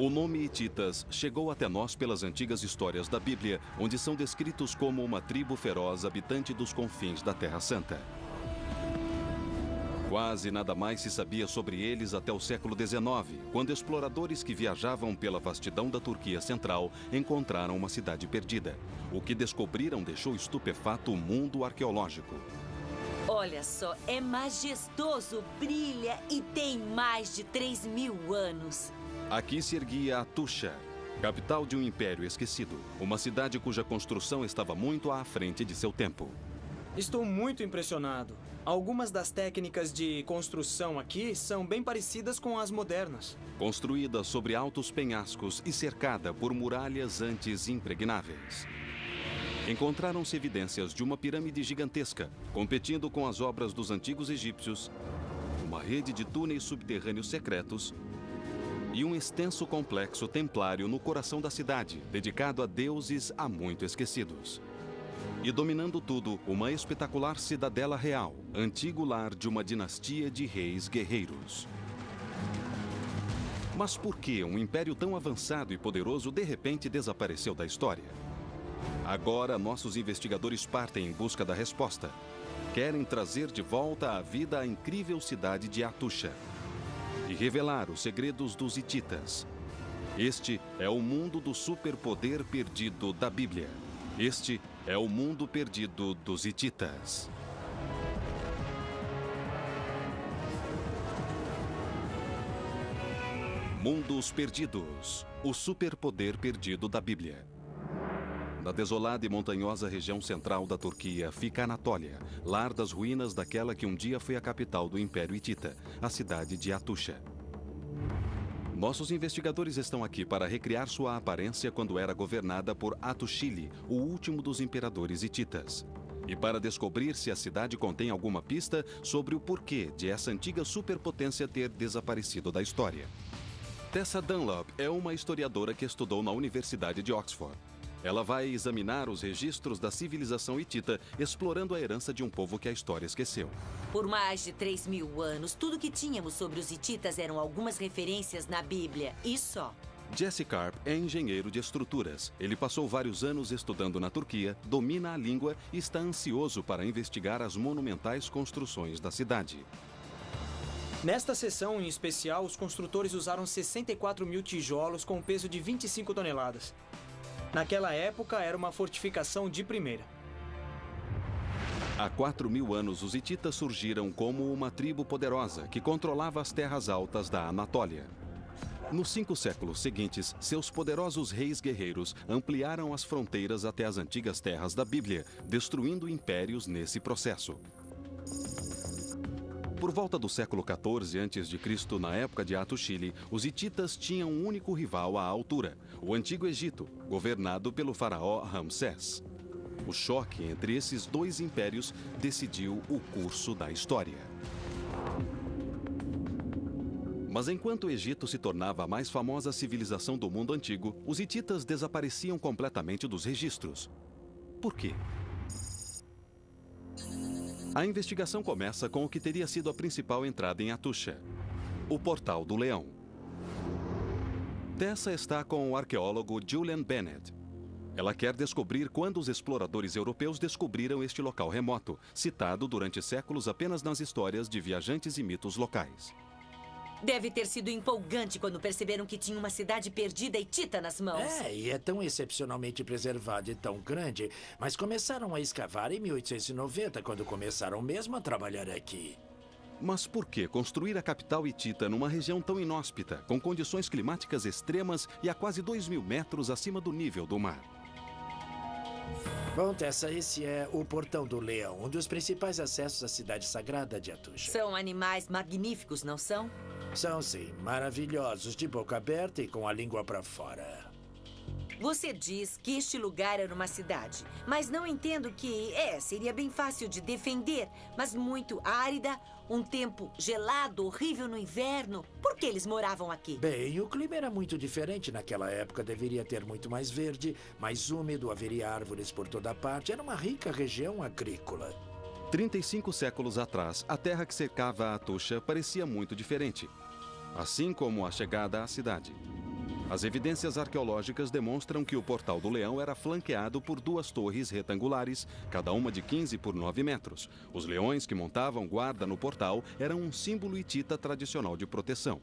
O nome Hititas chegou até nós pelas antigas histórias da Bíblia, onde são descritos como uma tribo feroz habitante dos confins da Terra Santa. Quase nada mais se sabia sobre eles até o século XIX, quando exploradores que viajavam pela vastidão da Turquia Central encontraram uma cidade perdida. O que descobriram deixou estupefato o mundo arqueológico. Olha só, é majestoso, brilha e tem mais de 3.000 anos. Aqui se erguia Atusha, capital de um império esquecido, uma cidade cuja construção estava muito à frente de seu tempo. Estou muito impressionado. Algumas das técnicas de construção aqui são bem parecidas com as modernas. Construída sobre altos penhascos e cercada por muralhas antes impregnáveis. Encontraram-se evidências de uma pirâmide gigantesca, competindo com as obras dos antigos egípcios, uma rede de túneis subterrâneos secretos e um extenso complexo templário no coração da cidade, dedicado a deuses há muito esquecidos. E dominando tudo, uma espetacular cidadela real, antigo lar de uma dinastia de reis guerreiros. Mas por que um império tão avançado e poderoso de repente desapareceu da história? Agora, nossos investigadores partem em busca da resposta. Querem trazer de volta à vida a incrível cidade de Atusha e revelar os segredos dos Hititas. Este é o mundo do superpoder perdido da Bíblia. Este é o mundo perdido dos Hititas. Mundos Perdidos, o superpoder perdido da Bíblia. Na desolada e montanhosa região central da Turquia fica Anatólia, lar das ruínas daquela que um dia foi a capital do Império Hitita, a cidade de Atusha. Nossos investigadores estão aqui para recriar sua aparência quando era governada por Atushili, o último dos imperadores hititas. E para descobrir se a cidade contém alguma pista sobre o porquê de essa antiga superpotência ter desaparecido da história. Tessa Dunlop é uma historiadora que estudou na Universidade de Oxford. Ela vai examinar os registros da civilização hitita, explorando a herança de um povo que a história esqueceu. Por mais de 3.000 anos, tudo que tínhamos sobre os hititas eram algumas referências na Bíblia, e só. Jesse Karp é engenheiro de estruturas. Ele passou vários anos estudando na Turquia, domina a língua e está ansioso para investigar as monumentais construções da cidade. Nesta seção em especial, os construtores usaram 64.000 tijolos com peso de 25 toneladas. Naquela época, era uma fortificação de primeira. Há 4.000 anos, os hititas surgiram como uma tribo poderosa que controlava as terras altas da Anatólia. Nos 5 séculos seguintes, seus poderosos reis guerreiros ampliaram as fronteiras até as antigas terras da Bíblia, destruindo impérios nesse processo. Por volta do século XIV a.C., na época de Atushili, os hititas tinham um único rival à altura, o Antigo Egito, governado pelo faraó Ramsés. O choque entre esses dois impérios decidiu o curso da história. Mas enquanto o Egito se tornava a mais famosa civilização do mundo antigo, os hititas desapareciam completamente dos registros. Por quê? A investigação começa com o que teria sido a principal entrada em Atusha, o Portal do Leão. Tessa está com o arqueólogo Julian Bennett. Ela quer descobrir quando os exploradores europeus descobriram este local remoto, citado durante séculos apenas nas histórias de viajantes e mitos locais. Deve ter sido empolgante quando perceberam que tinha uma cidade perdida hitita nas mãos. E é tão excepcionalmente preservada e tão grande, mas começaram a escavar em 1890, quando começaram mesmo a trabalhar aqui. Mas por que construir a capital hitita numa região tão inóspita, com condições climáticas extremas e a quase 2.000 metros acima do nível do mar? Bom, Tessa, esse é o Portão do Leão, um dos principais acessos à cidade sagrada de Atusha. São animais magníficos, não são? São, sim, maravilhosos, de boca aberta e com a língua para fora. Você diz que este lugar era uma cidade, mas não entendo que, seria bem fácil de defender, mas muito árida, um tempo gelado, horrível no inverno. Por que eles moravam aqui? Bem, o clima era muito diferente naquela época, deveria ter muito mais verde, mais úmido, haveria árvores por toda parte, era uma rica região agrícola. 35 séculos atrás, a terra que cercava Atusha parecia muito diferente, assim como a chegada à cidade. As evidências arqueológicas demonstram que o Portal do Leão era flanqueado por 2 torres retangulares, cada uma de 15 por 9 metros. Os leões que montavam guarda no portal eram um símbolo hitita tradicional de proteção.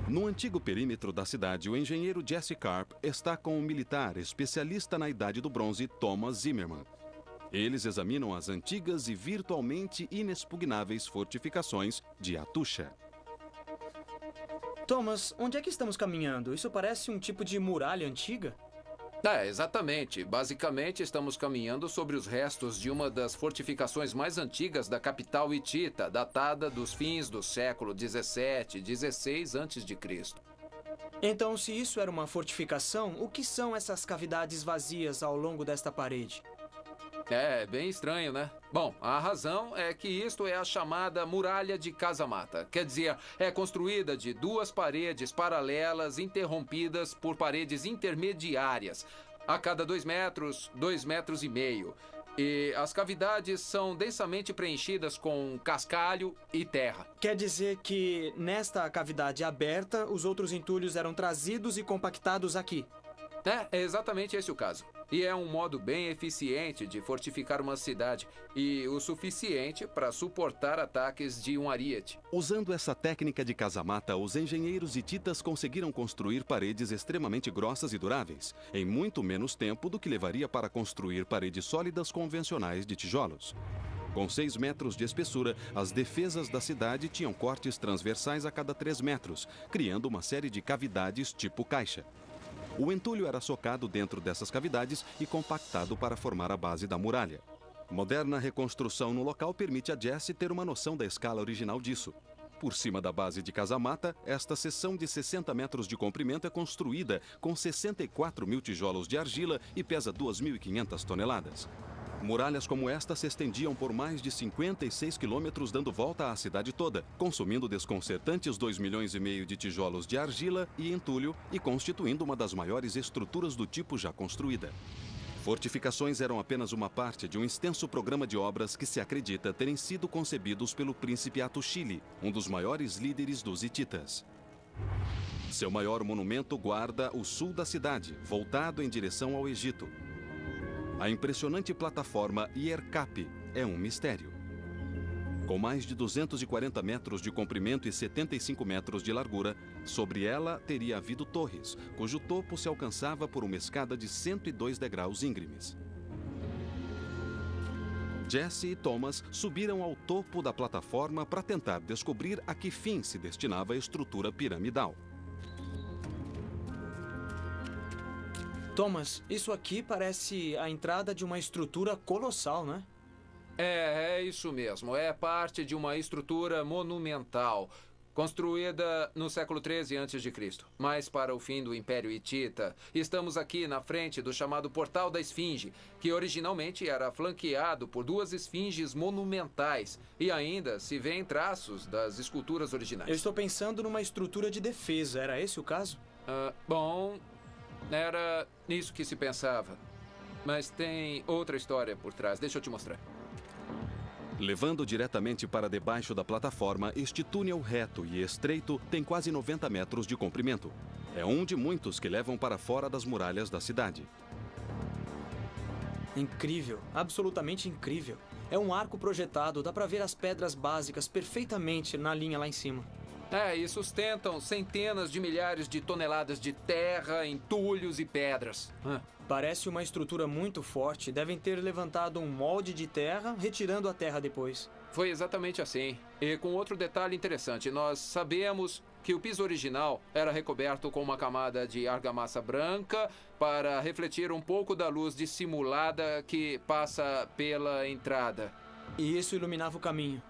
No antigo perímetro da cidade, o engenheiro Jesse Karp está com o militar especialista na Idade do Bronze, Thomas Zimmerman. Eles examinam as antigas e virtualmente inexpugnáveis fortificações de Atusha. Thomas, onde é que estamos caminhando? Isso parece um tipo de muralha antiga? Exatamente. Basicamente, estamos caminhando sobre os restos de uma das fortificações mais antigas da capital hitita, datada dos fins do século 17, 16 a.C. Então, se isso era uma fortificação, o que são essas cavidades vazias ao longo desta parede? É bem estranho, né? Bom, a razão é que isto é a chamada Muralha de Casamata. Quer dizer, é construída de 2 paredes paralelas interrompidas por paredes intermediárias. A cada 2 metros, 2,5 metros. E as cavidades são densamente preenchidas com cascalho e terra. Quer dizer que nesta cavidade aberta, os outros entulhos eram trazidos e compactados aqui? É exatamente esse o caso. E é um modo bem eficiente de fortificar uma cidade e o suficiente para suportar ataques de um ariete. Usando essa técnica de casamata, os engenheiros hititas conseguiram construir paredes extremamente grossas e duráveis, em muito menos tempo do que levaria para construir paredes sólidas convencionais de tijolos. Com 6 metros de espessura, as defesas da cidade tinham cortes transversais a cada 3 metros, criando uma série de cavidades tipo caixa. O entulho era socado dentro dessas cavidades e compactado para formar a base da muralha. Moderna reconstrução no local permite a Jesse ter uma noção da escala original disso. Por cima da base de casamata, esta seção de 60 metros de comprimento é construída com 64 mil tijolos de argila e pesa 2.500 toneladas. Muralhas como esta se estendiam por mais de 56 quilômetros, dando volta à cidade toda, consumindo desconcertantes 2,5 milhões de tijolos de argila e entulho e constituindo uma das maiores estruturas do tipo já construída. Fortificações eram apenas uma parte de um extenso programa de obras que se acredita terem sido concebidos pelo príncipe Atushili, um dos maiores líderes dos hititas. Seu maior monumento guarda o sul da cidade, voltado em direção ao Egito. A impressionante plataforma Ierkap é um mistério. Com mais de 240 metros de comprimento e 75 metros de largura, sobre ela teria havido torres, cujo topo se alcançava por uma escada de 102 degraus íngremes. Jesse e Thomas subiram ao topo da plataforma para tentar descobrir a que fim se destinava a estrutura piramidal. Thomas, isso aqui parece a entrada de uma estrutura colossal, né? É isso mesmo. É parte de uma estrutura monumental, construída no século 13 a.C., mais para o fim do Império Hitita. Estamos aqui na frente do chamado Portal da Esfinge, que originalmente era flanqueado por 2 esfinges monumentais e ainda se vêem traços das esculturas originais. Eu estou pensando numa estrutura de defesa. Era esse o caso? Bom, era nisso que se pensava. Mas tem outra história por trás. Deixa eu te mostrar. Levando diretamente para debaixo da plataforma, este túnel reto e estreito tem quase 90 metros de comprimento. É um de muitos que levam para fora das muralhas da cidade. Incrível, absolutamente incrível. É um arco projetado, dá para ver as pedras básicas perfeitamente na linha lá em cima. E sustentam centenas de milhares de toneladas de terra, entulhos e pedras. Parece uma estrutura muito forte. Devem ter levantado um molde de terra, retirando a terra depois. Foi exatamente assim. E com outro detalhe interessante, nós sabemos que o piso original era recoberto com uma camada de argamassa branca para refletir um pouco da luz dissimulada que passa pela entrada. E isso iluminava o caminho.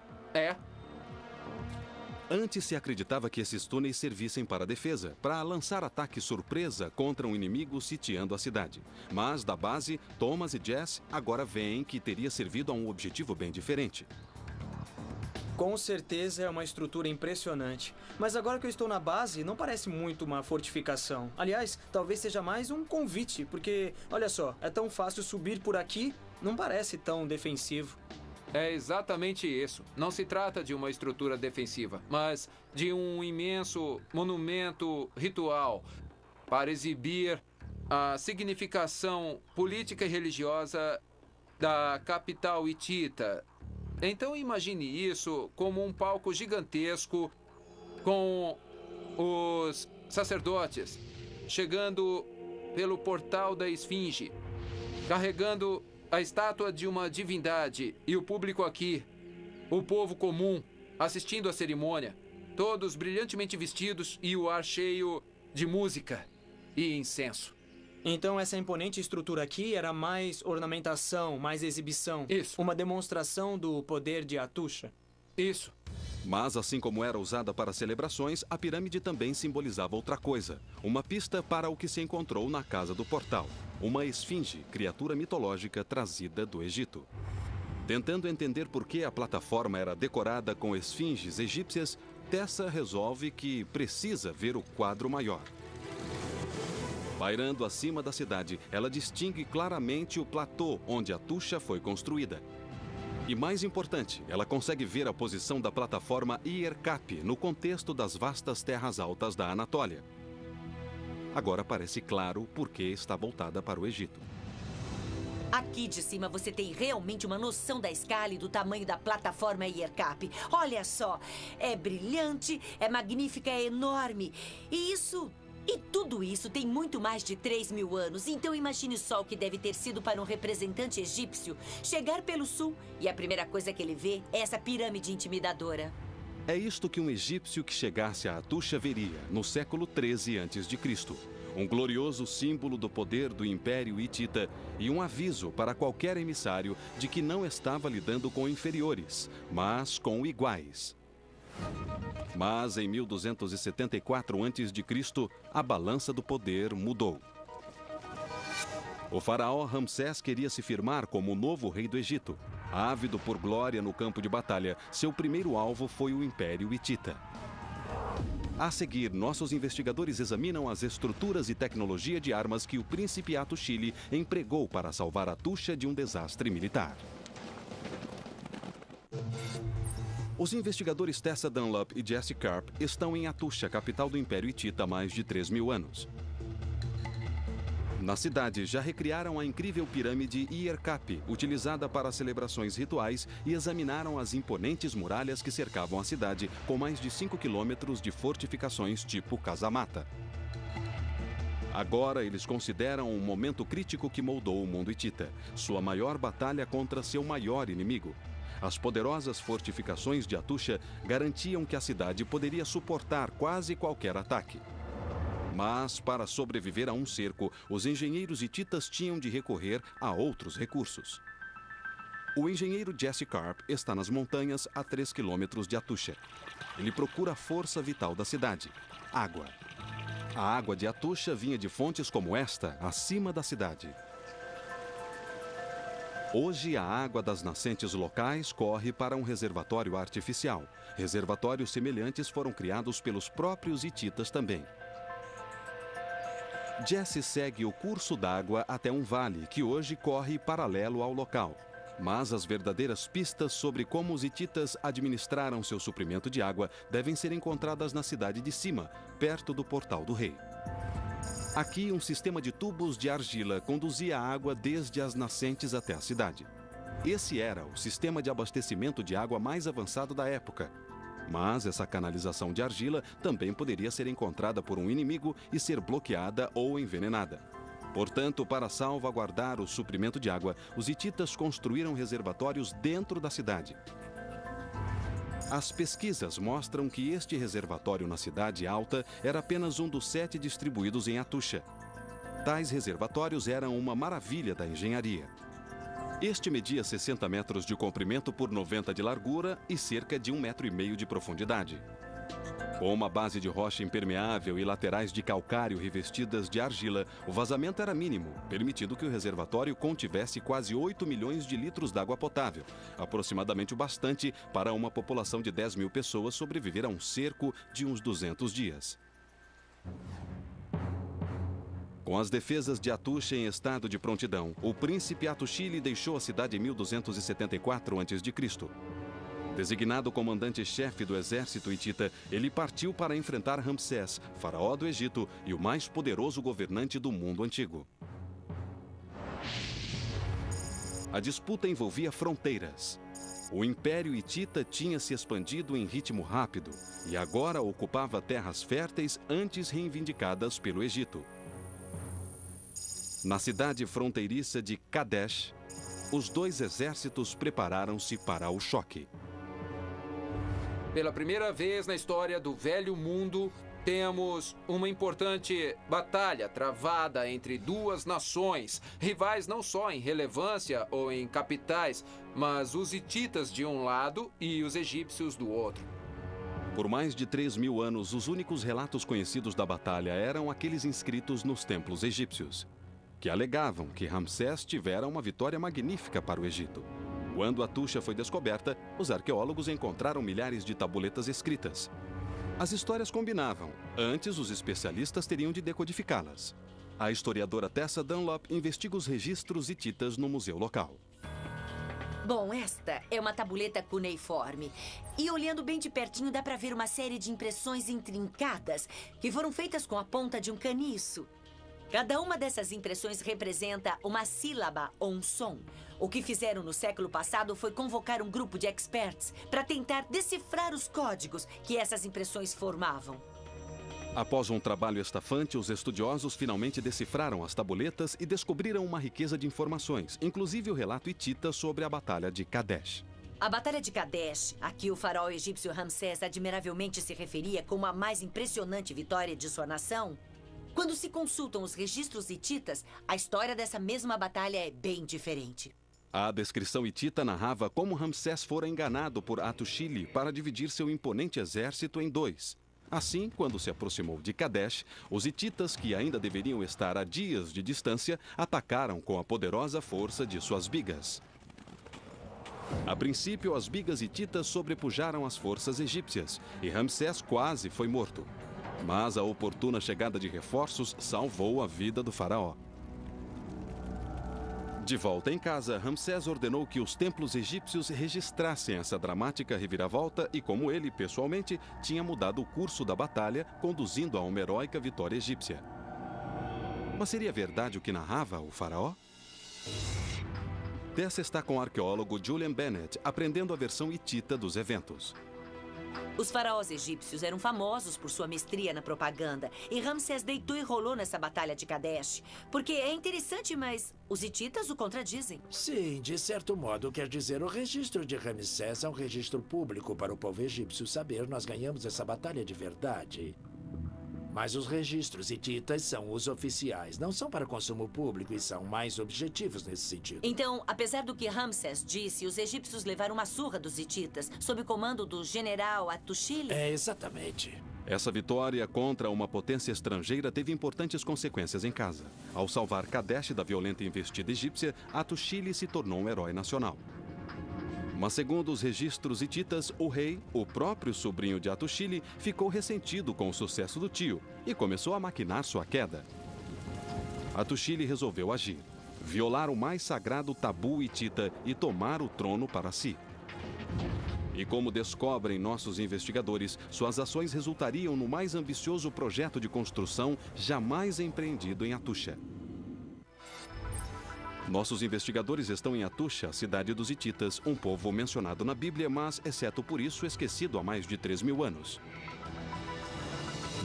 Antes se acreditava que esses túneis servissem para a defesa, para lançar ataque surpresa contra um inimigo sitiando a cidade. Mas, da base, Thomas e Jess agora veem que teria servido a um objetivo bem diferente. Com certeza é uma estrutura impressionante. Mas agora que eu estou na base, não parece muito uma fortificação. Aliás, talvez seja mais um convite, porque, olha só, é tão fácil subir por aqui, não parece tão defensivo. É exatamente isso. Não se trata de uma estrutura defensiva, mas de um imenso monumento ritual para exibir a significação política e religiosa da capital hitita. Então imagine isso como um palco gigantesco com os sacerdotes chegando pelo portal da Esfinge, carregando a estátua de uma divindade, e o público aqui, o povo comum, assistindo à cerimônia, todos brilhantemente vestidos e o ar cheio de música e incenso. Então essa imponente estrutura aqui era mais ornamentação, mais exibição. Isso. Uma demonstração do poder de Atusha. Isso. Mas, assim como era usada para celebrações, a pirâmide também simbolizava outra coisa. Uma pista para o que se encontrou na Casa do Portal. Uma esfinge, criatura mitológica trazida do Egito. Tentando entender por que a plataforma era decorada com esfinges egípcias, Tessa resolve que precisa ver o quadro maior. Pairando acima da cidade, ela distingue claramente o platô onde Atusha foi construída. E mais importante, ela consegue ver a posição da plataforma Ierkap no contexto das vastas terras altas da Anatólia. Agora parece claro por que está voltada para o Egito. Aqui de cima você tem realmente uma noção da escala e do tamanho da plataforma Ierkap. Olha só, é brilhante, é magnífica, é enorme. E tudo isso tem muito mais de 3.000 anos. Então imagine só o que deve ter sido para um representante egípcio chegar pelo sul e a primeira coisa que ele vê é essa pirâmide intimidadora. É isto que um egípcio que chegasse a Atusha veria no século 13 a.C. Um glorioso símbolo do poder do Império Hitita e um aviso para qualquer emissário de que não estava lidando com inferiores, mas com iguais. Mas em 1274 a.C., a balança do poder mudou. O faraó Ramsés queria se firmar como o novo rei do Egito. Ávido por glória no campo de batalha, seu primeiro alvo foi o Império Hitita. A seguir, nossos investigadores examinam as estruturas e tecnologia de armas que o príncipe Atushili empregou para salvar Atusha de um desastre militar. Os investigadores Tessa Dunlop e Jesse Karp estão em Atusha, capital do Império Hitita, há mais de 3.000 anos. Na cidade, já recriaram a incrível pirâmide Ierkap, utilizada para celebrações rituais, e examinaram as imponentes muralhas que cercavam a cidade, com mais de 5 quilômetros de fortificações tipo casa-mata. Agora, eles consideram um momento crítico que moldou o mundo hitita, sua maior batalha contra seu maior inimigo. As poderosas fortificações de Atusha garantiam que a cidade poderia suportar quase qualquer ataque. Mas, para sobreviver a um cerco, os engenheiros hititas tinham de recorrer a outros recursos. O engenheiro Jesse Karp está nas montanhas a 3 quilômetros de Atusha. Ele procura a força vital da cidade: água. A água de Atusha vinha de fontes como esta, acima da cidade. Hoje, a água das nascentes locais corre para um reservatório artificial. Reservatórios semelhantes foram criados pelos próprios hititas também. Jesse segue o curso d'água até um vale que hoje corre paralelo ao local. Mas as verdadeiras pistas sobre como os hititas administraram seu suprimento de água devem ser encontradas na cidade de cima, perto do Portal do Rei. Aqui, um sistema de tubos de argila conduzia a água desde as nascentes até a cidade. Esse era o sistema de abastecimento de água mais avançado da época. Mas essa canalização de argila também poderia ser encontrada por um inimigo e ser bloqueada ou envenenada. Portanto, para salvaguardar o suprimento de água, os hititas construíram reservatórios dentro da cidade. As pesquisas mostram que este reservatório na Cidade Alta era apenas um dos 7 distribuídos em Atusha. Tais reservatórios eram uma maravilha da engenharia. Este media 60 metros de comprimento por 90 de largura e cerca de 1,5 metro de profundidade. Com uma base de rocha impermeável e laterais de calcário revestidas de argila, o vazamento era mínimo, permitindo que o reservatório contivesse quase 8 milhões de litros d'água potável, aproximadamente o bastante para uma população de 10.000 pessoas sobreviver a um cerco de uns 200 dias. Com as defesas de Atusha em estado de prontidão, o príncipe Atushili deixou a cidade em 1274 a.C. Designado comandante-chefe do exército hitita, ele partiu para enfrentar Ramsés, faraó do Egito e o mais poderoso governante do mundo antigo. A disputa envolvia fronteiras. O Império Hitita tinha se expandido em ritmo rápido e agora ocupava terras férteis antes reivindicadas pelo Egito. Na cidade fronteiriça de Kadesh, os dois exércitos prepararam-se para o choque. Pela primeira vez na história do Velho Mundo, temos uma importante batalha travada entre duas nações, rivais não só em relevância ou em capitais, mas os hititas de um lado e os egípcios do outro. Por mais de 3.000 anos, os únicos relatos conhecidos da batalha eram aqueles inscritos nos templos egípcios, que alegavam que Ramsés tivera uma vitória magnífica para o Egito. Quando Atuxa foi descoberta, os arqueólogos encontraram milhares de tabuletas escritas. As histórias combinavam. Antes, os especialistas teriam de decodificá-las. A historiadora Tessa Dunlop investiga os registros hititas no museu local. Bom, esta é uma tabuleta cuneiforme. E olhando bem de pertinho, dá para ver uma série de impressões intrincadas que foram feitas com a ponta de um caniço. Cada uma dessas impressões representa uma sílaba ou um som. O que fizeram no século passado foi convocar um grupo de experts para tentar decifrar os códigos que essas impressões formavam. Após um trabalho estafante, os estudiosos finalmente decifraram as tabuletas e descobriram uma riqueza de informações, inclusive o relato hitita sobre a Batalha de Kadesh. A Batalha de Kadesh, a que o faraó egípcio Ramsés admiravelmente se referia como a mais impressionante vitória de sua nação. Quando se consultam os registros hititas, a história dessa mesma batalha é bem diferente. A descrição hitita narrava como Ramsés fora enganado por Atushili para dividir seu imponente exército em dois. Assim, quando se aproximou de Kadesh, os hititas, que ainda deveriam estar a dias de distância, atacaram com a poderosa força de suas bigas. A princípio, as bigas hititas sobrepujaram as forças egípcias e Ramsés quase foi morto. Mas a oportuna chegada de reforços salvou a vida do faraó. De volta em casa, Ramsés ordenou que os templos egípcios registrassem essa dramática reviravolta e, como ele, pessoalmente, tinha mudado o curso da batalha, conduzindo a uma heróica vitória egípcia. Mas seria verdade o que narrava o faraó? Tessa está com o arqueólogo Julian Bennett, aprendendo a versão hitita dos eventos. Os faraós egípcios eram famosos por sua mestria na propaganda, e Ramsés deitou e rolou nessa batalha de Kadesh. Porque é interessante, mas os hititas o contradizem. Sim, de certo modo, quer dizer, o registro de Ramsés é um registro público para o povo egípcio saber nós ganhamos essa batalha de verdade. Mas os registros hititas são os oficiais, não são para consumo público e são mais objetivos nesse sentido. Então, apesar do que Ramsés disse, os egípcios levaram uma surra dos hititas, sob o comando do general Atushili? É, exatamente. Essa vitória contra uma potência estrangeira teve importantes consequências em casa. Ao salvar Kadesh da violenta investida egípcia, Atushili se tornou um herói nacional. Mas segundo os registros hititas, o rei, o próprio sobrinho de Atushili, ficou ressentido com o sucesso do tio e começou a maquinar sua queda. Atushili resolveu agir, violar o mais sagrado tabu hitita e tomar o trono para si. E como descobrem nossos investigadores, suas ações resultariam no mais ambicioso projeto de construção jamais empreendido em Atusha. Nossos investigadores estão em Atusha, a cidade dos hititas, um povo mencionado na Bíblia, mas, exceto por isso, esquecido há mais de 3.000 anos.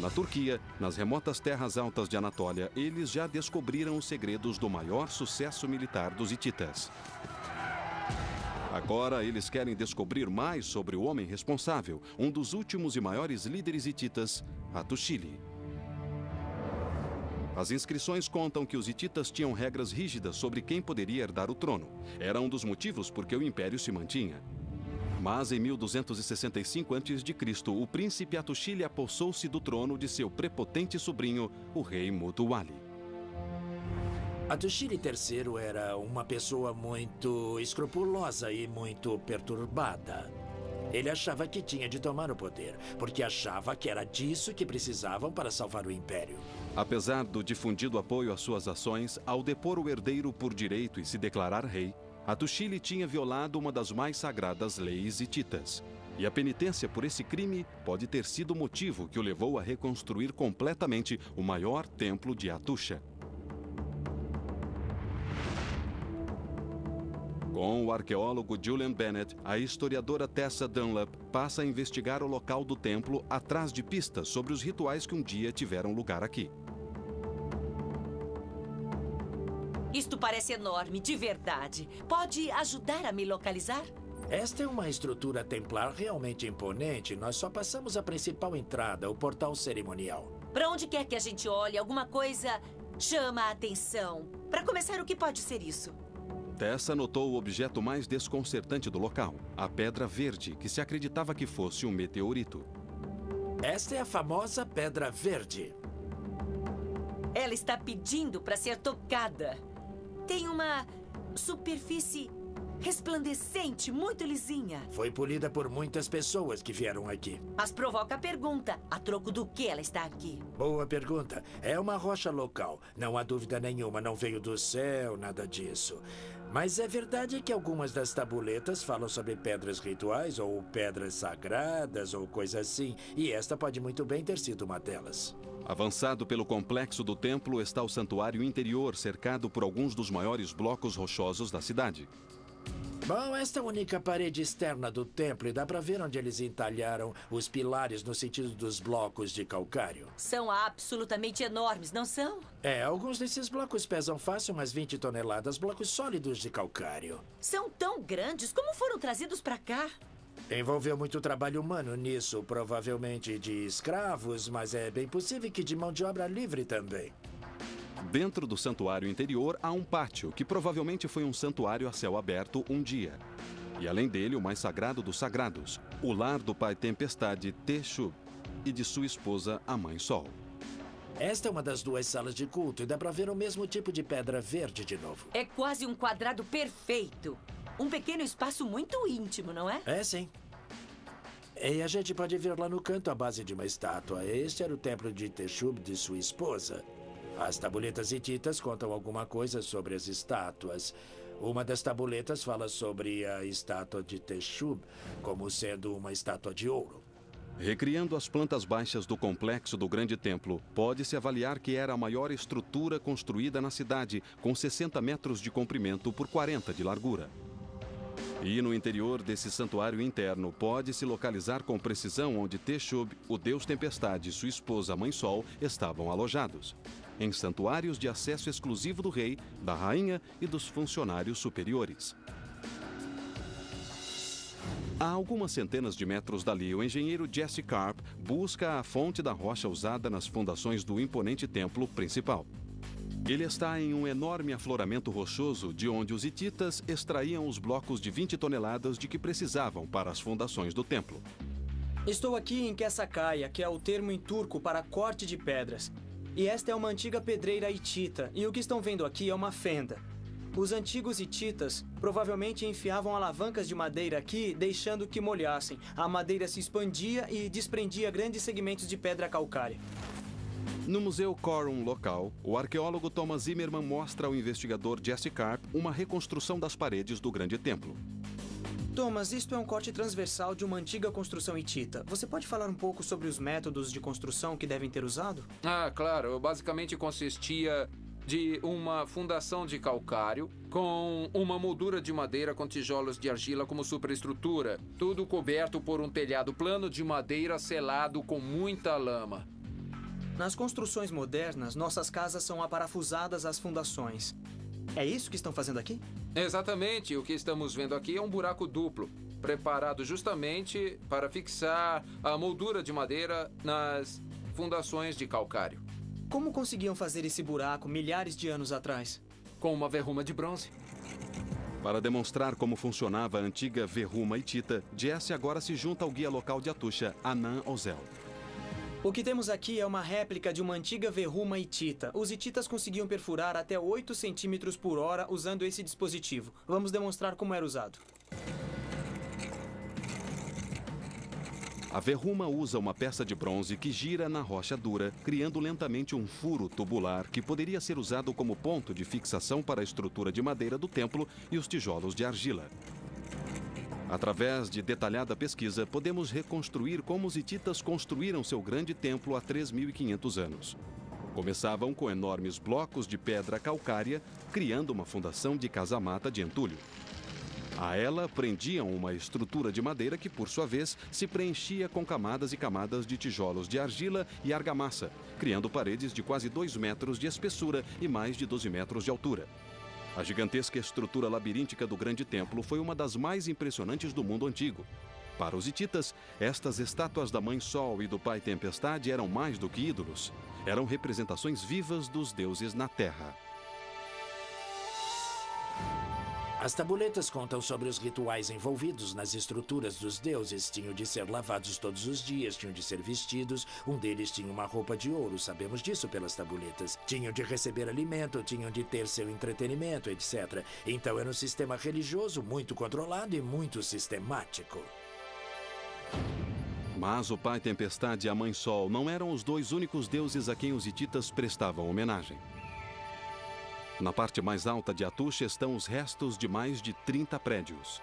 Na Turquia, nas remotas terras altas de Anatólia, eles já descobriram os segredos do maior sucesso militar dos hititas. Agora, eles querem descobrir mais sobre o homem responsável, um dos últimos e maiores líderes hititas, Atushili. As inscrições contam que os hititas tinham regras rígidas sobre quem poderia herdar o trono. Era um dos motivos por que o império se mantinha. Mas em 1265 a.C., o príncipe Atushili apossou-se do trono de seu prepotente sobrinho, o rei Mutuwali. Atushili III era uma pessoa muito escrupulosa e muito perturbada. Ele achava que tinha de tomar o poder, porque achava que era disso que precisavam para salvar o império. Apesar do difundido apoio às suas ações, ao depor o herdeiro por direito e se declarar rei, Atushili tinha violado uma das mais sagradas leis hititas. E a penitência por esse crime pode ter sido o motivo que o levou a reconstruir completamente o maior templo de Atusha. Com o arqueólogo Julian Bennett, a historiadora Tessa Dunlap passa a investigar o local do templo atrás de pistas sobre os rituais que um dia tiveram lugar aqui. Isto parece enorme, de verdade. Pode ajudar a me localizar? Esta é uma estrutura templar realmente imponente. Nós só passamos a principal entrada, o portal cerimonial. Para onde quer que a gente olhe, alguma coisa chama a atenção. Para começar, o que pode ser isso? Tessa notou o objeto mais desconcertante do local, a pedra verde, que se acreditava que fosse um meteorito. Esta é a famosa Pedra Verde. Ela está pedindo para ser tocada. Tem uma superfície resplandecente, muito lisinha. Foi polida por muitas pessoas que vieram aqui. Mas provoca a pergunta, a troco do que ela está aqui? Boa pergunta. É uma rocha local. Não há dúvida nenhuma, não veio do céu, nada disso. Mas é verdade que algumas das tabuletas falam sobre pedras rituais ou pedras sagradas ou coisa assim. E esta pode muito bem ter sido uma delas. Avançado pelo complexo do templo está o santuário interior, cercado por alguns dos maiores blocos rochosos da cidade. Bom, esta é a única parede externa do templo e dá para ver onde eles entalharam os pilares no sentido dos blocos de calcário. São absolutamente enormes, não são? Alguns desses blocos pesam fácil umas 20 toneladas, blocos sólidos de calcário. São tão grandes, como foram trazidos para cá? Envolveu muito trabalho humano nisso, provavelmente de escravos, mas é bem possível que de mão de obra livre também. Dentro do santuário interior há um pátio, que provavelmente foi um santuário a céu aberto um dia. E além dele, o mais sagrado dos sagrados, o lar do pai Tempestade, Teshub, e de sua esposa, a Mãe Sol. Esta é uma das duas salas de culto e dá para ver o mesmo tipo de pedra verde de novo. É quase um quadrado perfeito. Um pequeno espaço muito íntimo, não é? É, sim. E a gente pode ver lá no canto a base de uma estátua. Este era o templo de Teshub de sua esposa. As tabuletas hititas contam alguma coisa sobre as estátuas. Uma das tabuletas fala sobre a estátua de Teshub como sendo uma estátua de ouro. Recriando as plantas baixas do complexo do grande templo, pode-se avaliar que era a maior estrutura construída na cidade, com 60 metros de comprimento por 40 de largura. E no interior desse santuário interno, pode-se localizar com precisão onde Teshub, o deus Tempestade e sua esposa Mãe Sol estavam alojados, em santuários de acesso exclusivo do rei, da rainha e dos funcionários superiores. A algumas centenas de metros dali, o engenheiro Jesse Karp busca a fonte da rocha usada nas fundações do imponente templo principal. Ele está em um enorme afloramento rochoso de onde os hititas extraíam os blocos de 20 toneladas de que precisavam para as fundações do templo. Estou aqui em Kessakaya, que é o termo em turco para corte de pedras. E esta é uma antiga pedreira hitita, e o que estão vendo aqui é uma fenda. Os antigos hititas provavelmente enfiavam alavancas de madeira aqui, deixando que molhassem. A madeira se expandia e desprendia grandes segmentos de pedra calcária. No Museu Corum local, o arqueólogo Thomas Zimmerman mostra ao investigador Jesse Karp uma reconstrução das paredes do grande templo. Thomas, isto é um corte transversal de uma antiga construção hitita. Você pode falar um pouco sobre os métodos de construção que devem ter usado? Claro. Basicamente consistia de uma fundação de calcário com uma moldura de madeira com tijolos de argila como superestrutura. Tudo coberto por um telhado plano de madeira selado com muita lama. Nas construções modernas, nossas casas são aparafusadas às fundações. É isso que estão fazendo aqui? Exatamente. O que estamos vendo aqui é um buraco duplo, preparado justamente para fixar a moldura de madeira nas fundações de calcário. Como conseguiam fazer esse buraco milhares de anos atrás? Com uma verruma de bronze. Para demonstrar como funcionava a antiga verruma hitita, Jesse agora se junta ao guia local de Atusha, Anan Ozel. O que temos aqui é uma réplica de uma antiga verruma hitita. Os hititas conseguiam perfurar até 8 centímetros por hora usando esse dispositivo. Vamos demonstrar como era usado. A verruma usa uma peça de bronze que gira na rocha dura, criando lentamente um furo tubular que poderia ser usado como ponto de fixação para a estrutura de madeira do templo e os tijolos de argila. Através de detalhada pesquisa, podemos reconstruir como os hititas construíram seu grande templo há 3.500 anos. Começavam com enormes blocos de pedra calcária, criando uma fundação de casamata de entulho. A ela prendiam uma estrutura de madeira que, por sua vez, se preenchia com camadas e camadas de tijolos de argila e argamassa, criando paredes de quase 2 metros de espessura e mais de 12 metros de altura. A gigantesca estrutura labiríntica do grande templo foi uma das mais impressionantes do mundo antigo. Para os hititas, estas estátuas da Mãe Sol e do Pai Tempestade eram mais do que ídolos. Eram representações vivas dos deuses na Terra. As tabuletas contam sobre os rituais envolvidos nas estruturas dos deuses. Tinham de ser lavados todos os dias, tinham de ser vestidos. Um deles tinha uma roupa de ouro, sabemos disso pelas tabuletas. Tinham de receber alimento, tinham de ter seu entretenimento, etc. Então era um sistema religioso muito controlado e muito sistemático. Mas o Pai Tempestade e a Mãe Sol não eram os dois únicos deuses a quem os hititas prestavam homenagem. Na parte mais alta de Atush estão os restos de mais de 30 prédios.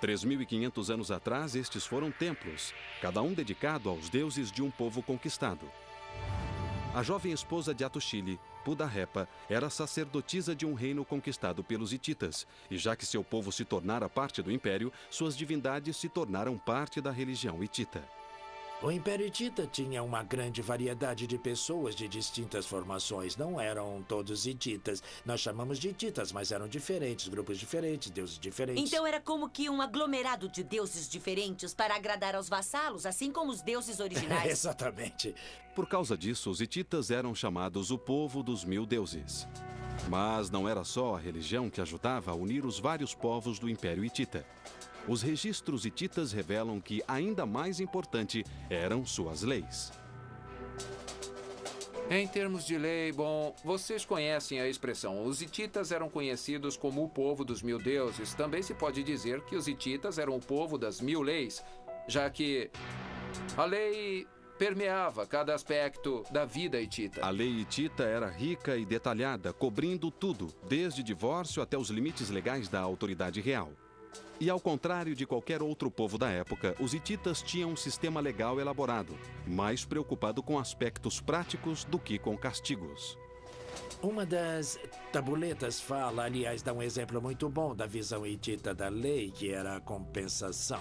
3.500 anos atrás, estes foram templos, cada um dedicado aos deuses de um povo conquistado. A jovem esposa de Atushili, Pudahepa, era sacerdotisa de um reino conquistado pelos hititas, e já que seu povo se tornara parte do império, suas divindades se tornaram parte da religião hitita. O Império Hitita tinha uma grande variedade de pessoas de distintas formações. Não eram todos hititas. Nós chamamos de hititas, mas eram diferentes, grupos diferentes, deuses diferentes. Então era como que um aglomerado de deuses diferentes para agradar aos vassalos, assim como os deuses originais. Exatamente. Por causa disso, os hititas eram chamados o povo dos 1000 deuses. Mas não era só a religião que ajudava a unir os vários povos do Império Hitita. Os registros hititas revelam que, ainda mais importante, eram suas leis. Em termos de lei, bom, vocês conhecem a expressão. Os hititas eram conhecidos como o povo dos 1000 deuses. Também se pode dizer que os hititas eram o povo das 1000 leis, já que a lei permeava cada aspecto da vida hitita. A lei hitita era rica e detalhada, cobrindo tudo, desde divórcio até os limites legais da autoridade real. E ao contrário de qualquer outro povo da época, os hititas tinham um sistema legal elaborado, mais preocupado com aspectos práticos do que com castigos. Uma das tabuletas fala, aliás, dá um exemplo muito bom da visão hitita da lei, que era a compensação.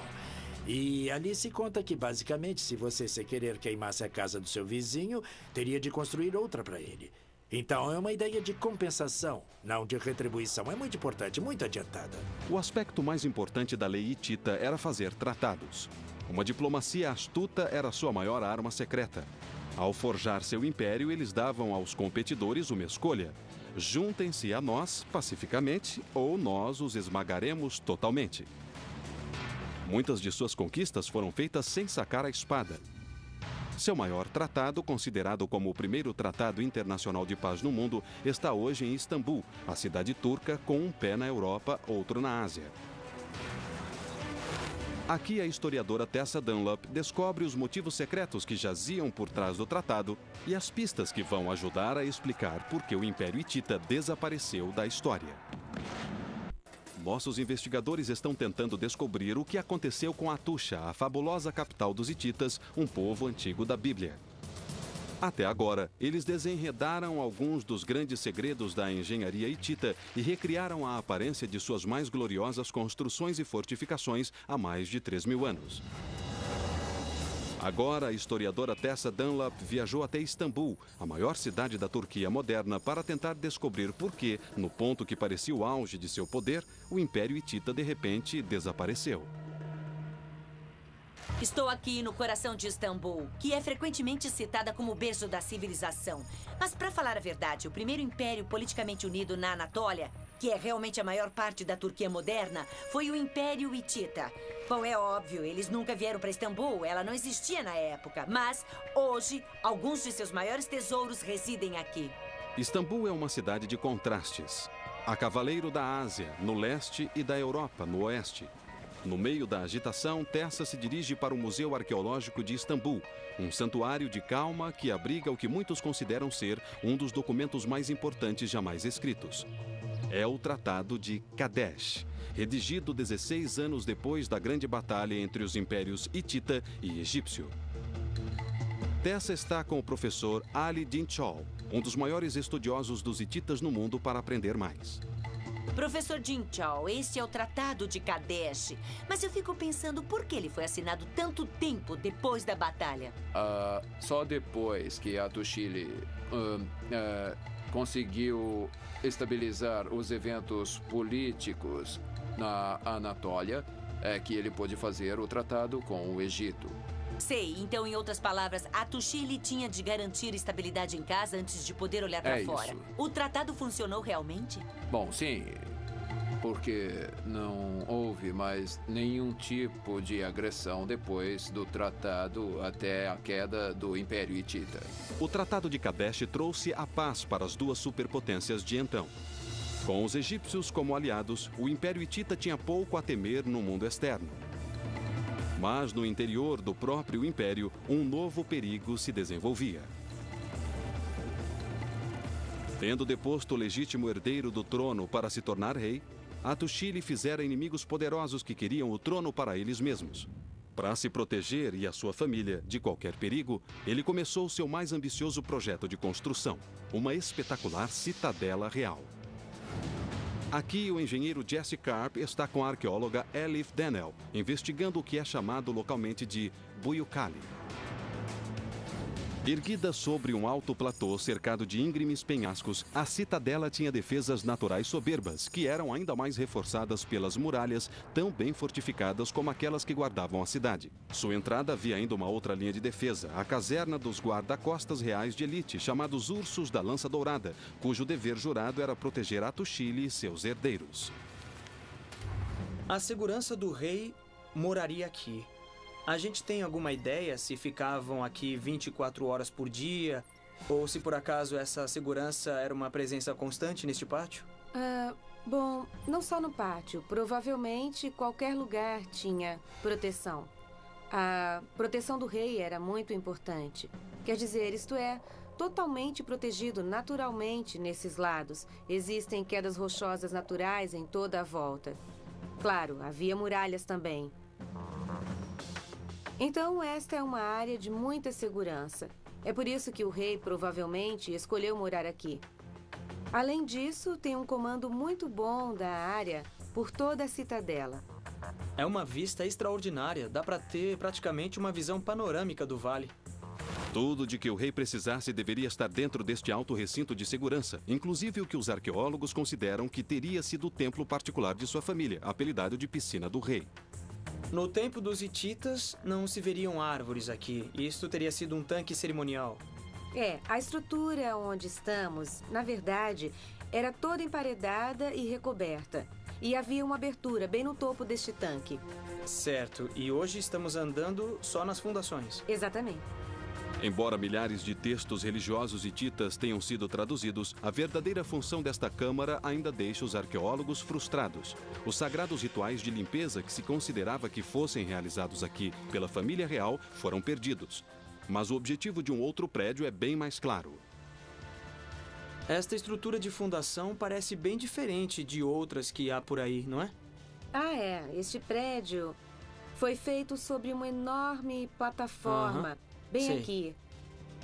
E ali se conta que, basicamente, se você querer queimasse a casa do seu vizinho, teria de construir outra para ele. Então, é uma ideia de compensação, não de retribuição. É muito importante, muito adiantada. O aspecto mais importante da lei hitita era fazer tratados. Uma diplomacia astuta era sua maior arma secreta. Ao forjar seu império, eles davam aos competidores uma escolha. Juntem-se a nós pacificamente ou nós os esmagaremos totalmente. Muitas de suas conquistas foram feitas sem sacar a espada. Seu maior tratado, considerado como o primeiro tratado internacional de paz no mundo, está hoje em Istambul, a cidade turca com um pé na Europa, outro na Ásia. Aqui a historiadora Tessa Dunlop descobre os motivos secretos que jaziam por trás do tratado e as pistas que vão ajudar a explicar por que o Império Hitita desapareceu da história. Nossos investigadores estão tentando descobrir o que aconteceu com Atusha, a fabulosa capital dos hititas, um povo antigo da Bíblia. Até agora, eles desenredaram alguns dos grandes segredos da engenharia hitita e recriaram a aparência de suas mais gloriosas construções e fortificações há mais de 3.000 anos. Agora, a historiadora Tessa Dunlop viajou até Istambul, a maior cidade da Turquia moderna, para tentar descobrir por que, no ponto que parecia o auge de seu poder, o Império Hitita de repente desapareceu. Estou aqui no coração de Istambul, que é frequentemente citada como o berço da civilização. Mas, para falar a verdade, o primeiro império politicamente unido na Anatólia, que é realmente a maior parte da Turquia moderna, foi o Império Hitita. Bom, é óbvio, eles nunca vieram para Istambul, ela não existia na época. Mas, hoje, alguns de seus maiores tesouros residem aqui. Istambul é uma cidade de contrastes. Há cavaleiro da Ásia, no leste, e da Europa, no oeste. No meio da agitação, Tessa se dirige para o Museu Arqueológico de Istambul, um santuário de calma que abriga o que muitos consideram ser um dos documentos mais importantes jamais escritos. É o Tratado de Kadesh, redigido 16 anos depois da grande batalha entre os impérios hitita e egípcio. Tessa está com o professor Ali Dinchol, um dos maiores estudiosos dos hititas no mundo, para aprender mais. Professor Dinchol, este é o Tratado de Kadesh. Mas eu fico pensando por que ele foi assinado tanto tempo depois da batalha. Só depois que Atushili conseguiu estabilizar os eventos políticos na Anatólia, é que ele pôde fazer o tratado com o Egito. Sei, então, em outras palavras, Atushili tinha de garantir estabilidade em casa antes de poder olhar para fora. Isso. O tratado funcionou realmente? Bom, sim, porque não houve mais nenhum tipo de agressão depois do tratado até a queda do Império Hitita. O Tratado de Kadesh trouxe a paz para as duas superpotências de então. Com os egípcios como aliados, o Império Hitita tinha pouco a temer no mundo externo. Mas no interior do próprio império, um novo perigo se desenvolvia. Tendo deposto o legítimo herdeiro do trono para se tornar rei, Atushili fizera inimigos poderosos que queriam o trono para eles mesmos. Para se proteger e a sua família de qualquer perigo, ele começou seu mais ambicioso projeto de construção, uma espetacular citadela real. Aqui, o engenheiro Jesse Karp está com a arqueóloga Elif Dennell, investigando o que é chamado localmente de Buyukali. Erguida sobre um alto platô cercado de íngremes penhascos, a citadela tinha defesas naturais soberbas, que eram ainda mais reforçadas pelas muralhas, tão bem fortificadas como aquelas que guardavam a cidade. Sua entrada havia ainda uma outra linha de defesa, a caserna dos guarda-costas reais de elite, chamados Ursos da Lança Dourada, cujo dever jurado era proteger Atushili e seus herdeiros. A segurança do rei moraria aqui. A gente tem alguma ideia se ficavam aqui 24 horas por dia? Ou se por acaso essa segurança era uma presença constante neste pátio? Bom, não só no pátio. Provavelmente qualquer lugar tinha proteção. A proteção do rei era muito importante. Quer dizer, isto é, totalmente protegido naturalmente nesses lados. Existem quedas rochosas naturais em toda a volta. Claro, havia muralhas também. Então, esta é uma área de muita segurança. É por isso que o rei provavelmente escolheu morar aqui. Além disso, tem um comando muito bom da área por toda a citadela. É uma vista extraordinária. Dá para ter praticamente uma visão panorâmica do vale. Tudo de que o rei precisasse deveria estar dentro deste alto recinto de segurança, inclusive o que os arqueólogos consideram que teria sido o templo particular de sua família, apelidado de Piscina do Rei. No tempo dos hititas, não se veriam árvores aqui. Isto teria sido um tanque cerimonial. A estrutura onde estamos, na verdade, era toda emparedada e recoberta. E havia uma abertura bem no topo deste tanque. Certo. E hoje estamos andando só nas fundações. Exatamente. Embora milhares de textos religiosos hititas tenham sido traduzidos, a verdadeira função desta câmara ainda deixa os arqueólogos frustrados. Os sagrados rituais de limpeza que se considerava que fossem realizados aqui pela família real foram perdidos. Mas o objetivo de um outro prédio é bem mais claro. Esta estrutura de fundação parece bem diferente de outras que há por aí, não é? Este prédio foi feito sobre uma enorme plataforma. Bem Sei. aqui.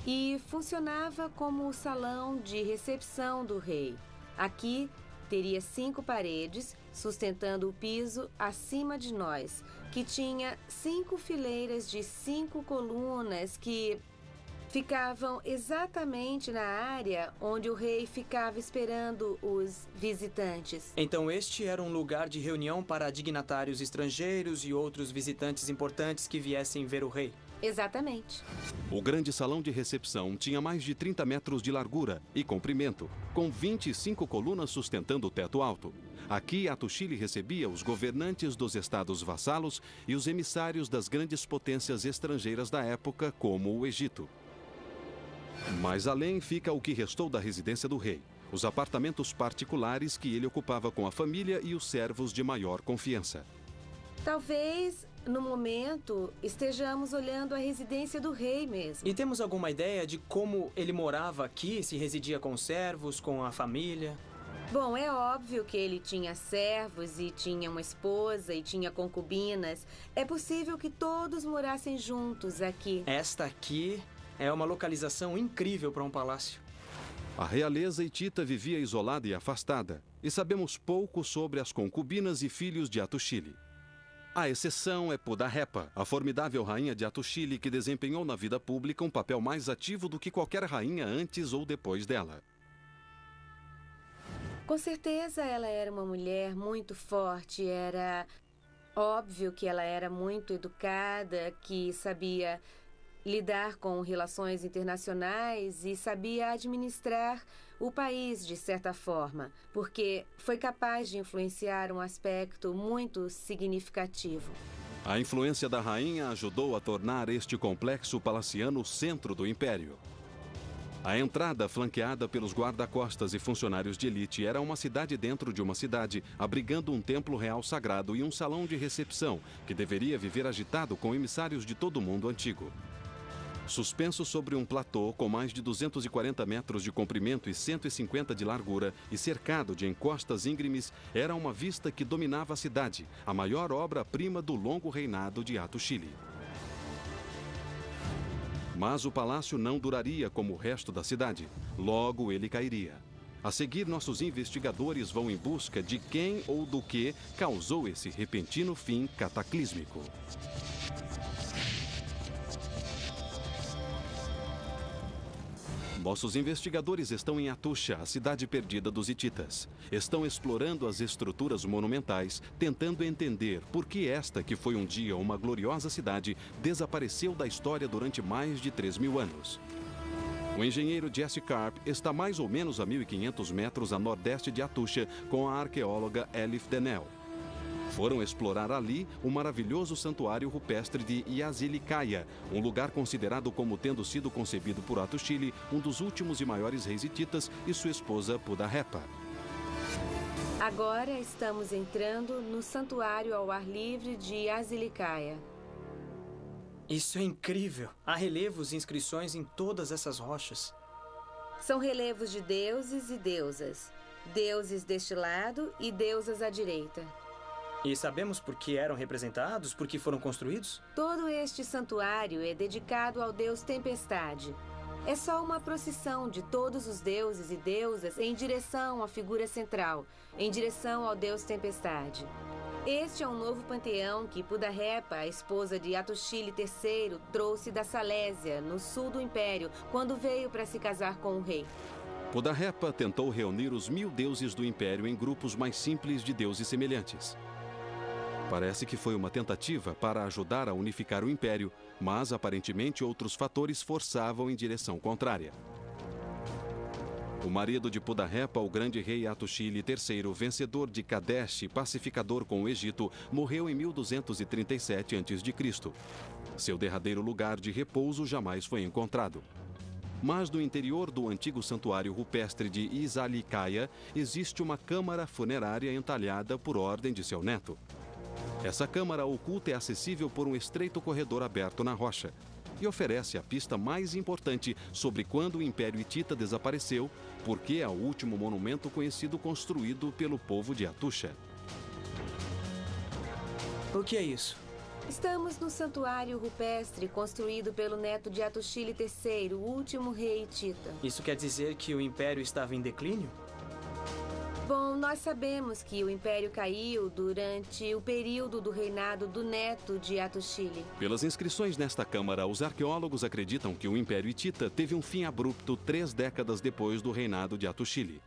E funcionava como o salão de recepção do rei. Aqui teria 5 paredes sustentando o piso acima de nós, que tinha 5 fileiras de 5 colunas que ficavam exatamente na área onde o rei ficava esperando os visitantes. Então este era um lugar de reunião para dignatários estrangeiros e outros visitantes importantes que viessem ver o rei. Exatamente. O grande salão de recepção tinha mais de 30 metros de largura e comprimento, com 25 colunas sustentando o teto alto. Aqui, Atushili recebia os governantes dos estados vassalos e os emissários das grandes potências estrangeiras da época, como o Egito. Mais além fica o que restou da residência do rei, os apartamentos particulares que ele ocupava com a família e os servos de maior confiança. Talvez, no momento, estejamos olhando a residência do rei mesmo. E temos alguma ideia de como ele morava aqui? Se residia com os servos, com a família? Bom, é óbvio que ele tinha servos e tinha uma esposa e tinha concubinas. É possível que todos morassem juntos aqui. Esta aqui é uma localização incrível para um palácio. A realeza hitita vivia isolada e afastada, e sabemos pouco sobre as concubinas e filhos de Atushili. A exceção é Pudarrepa, a formidável rainha de Atushili que desempenhou na vida pública um papel mais ativo do que qualquer rainha antes ou depois dela. Com certeza ela era uma mulher muito forte, era óbvio que ela era muito educada, que sabia lidar com relações internacionais e sabia administrar o país de certa forma, porque foi capaz de influenciar um aspecto muito significativo. A influência da rainha ajudou a tornar este complexo palaciano o centro do império. A entrada, flanqueada pelos guarda-costas e funcionários de elite, era uma cidade dentro de uma cidade, abrigando um templo real sagrado e um salão de recepção, que deveria viver agitado com emissários de todo o mundo antigo. Suspenso sobre um platô com mais de 240 metros de comprimento e 150 de largura e cercado de encostas íngremes, era uma vista que dominava a cidade, a maior obra-prima do longo reinado de Atushili. Mas o palácio não duraria como o resto da cidade. Logo ele cairia. A seguir, nossos investigadores vão em busca de quem ou do que causou esse repentino fim cataclísmico. Nossos investigadores estão em Atusha, a cidade perdida dos hititas. Estão explorando as estruturas monumentais, tentando entender por que esta, que foi um dia uma gloriosa cidade, desapareceu da história durante mais de 3.000 anos. O engenheiro Jesse Karp está mais ou menos a 1.500 metros a nordeste de Atusha com a arqueóloga Elif Denel. Foram explorar ali o maravilhoso santuário rupestre de Yazilikaya, um lugar considerado como tendo sido concebido por Atushili, um dos últimos e maiores reis hititas, e sua esposa Pudarrepa. Agora estamos entrando no santuário ao ar livre de Yazilikaya. Isso é incrível! Há relevos e inscrições em todas essas rochas. São relevos de deuses e deusas. Deuses deste lado e deusas à direita. E sabemos por que eram representados? Por que foram construídos? Todo este santuário é dedicado ao deus Tempestade. É só uma procissão de todos os deuses e deusas em direção à figura central, em direção ao deus Tempestade. Este é um novo panteão que Pudarrepa, a esposa de Atushili III, trouxe da Salésia, no sul do Império, quando veio para se casar com o rei. Pudarrepa tentou reunir os 1000 deuses do Império em grupos mais simples de deuses semelhantes. Parece que foi uma tentativa para ajudar a unificar o Império, mas aparentemente outros fatores forçavam em direção contrária. O marido de Pudarrepa, o grande rei Atushili III, vencedor de Kadesh, pacificador com o Egito, morreu em 1237 a.C. Seu derradeiro lugar de repouso jamais foi encontrado. Mas no interior do antigo santuário rupestre de Yazilikaya existe uma câmara funerária entalhada por ordem de seu neto. Essa câmara oculta é acessível por um estreito corredor aberto na rocha e oferece a pista mais importante sobre quando o Império Hitita desapareceu, porque é o último monumento conhecido construído pelo povo de Atusha. O que é isso? Estamos no santuário rupestre construído pelo neto de Atushili III, o último rei hitita. Isso quer dizer que o Império estava em declínio? Bom, nós sabemos que o Império caiu durante o período do reinado do neto de Atushili. Pelas inscrições nesta câmara, os arqueólogos acreditam que o Império Hitita teve um fim abrupto 3 décadas depois do reinado de Atushili.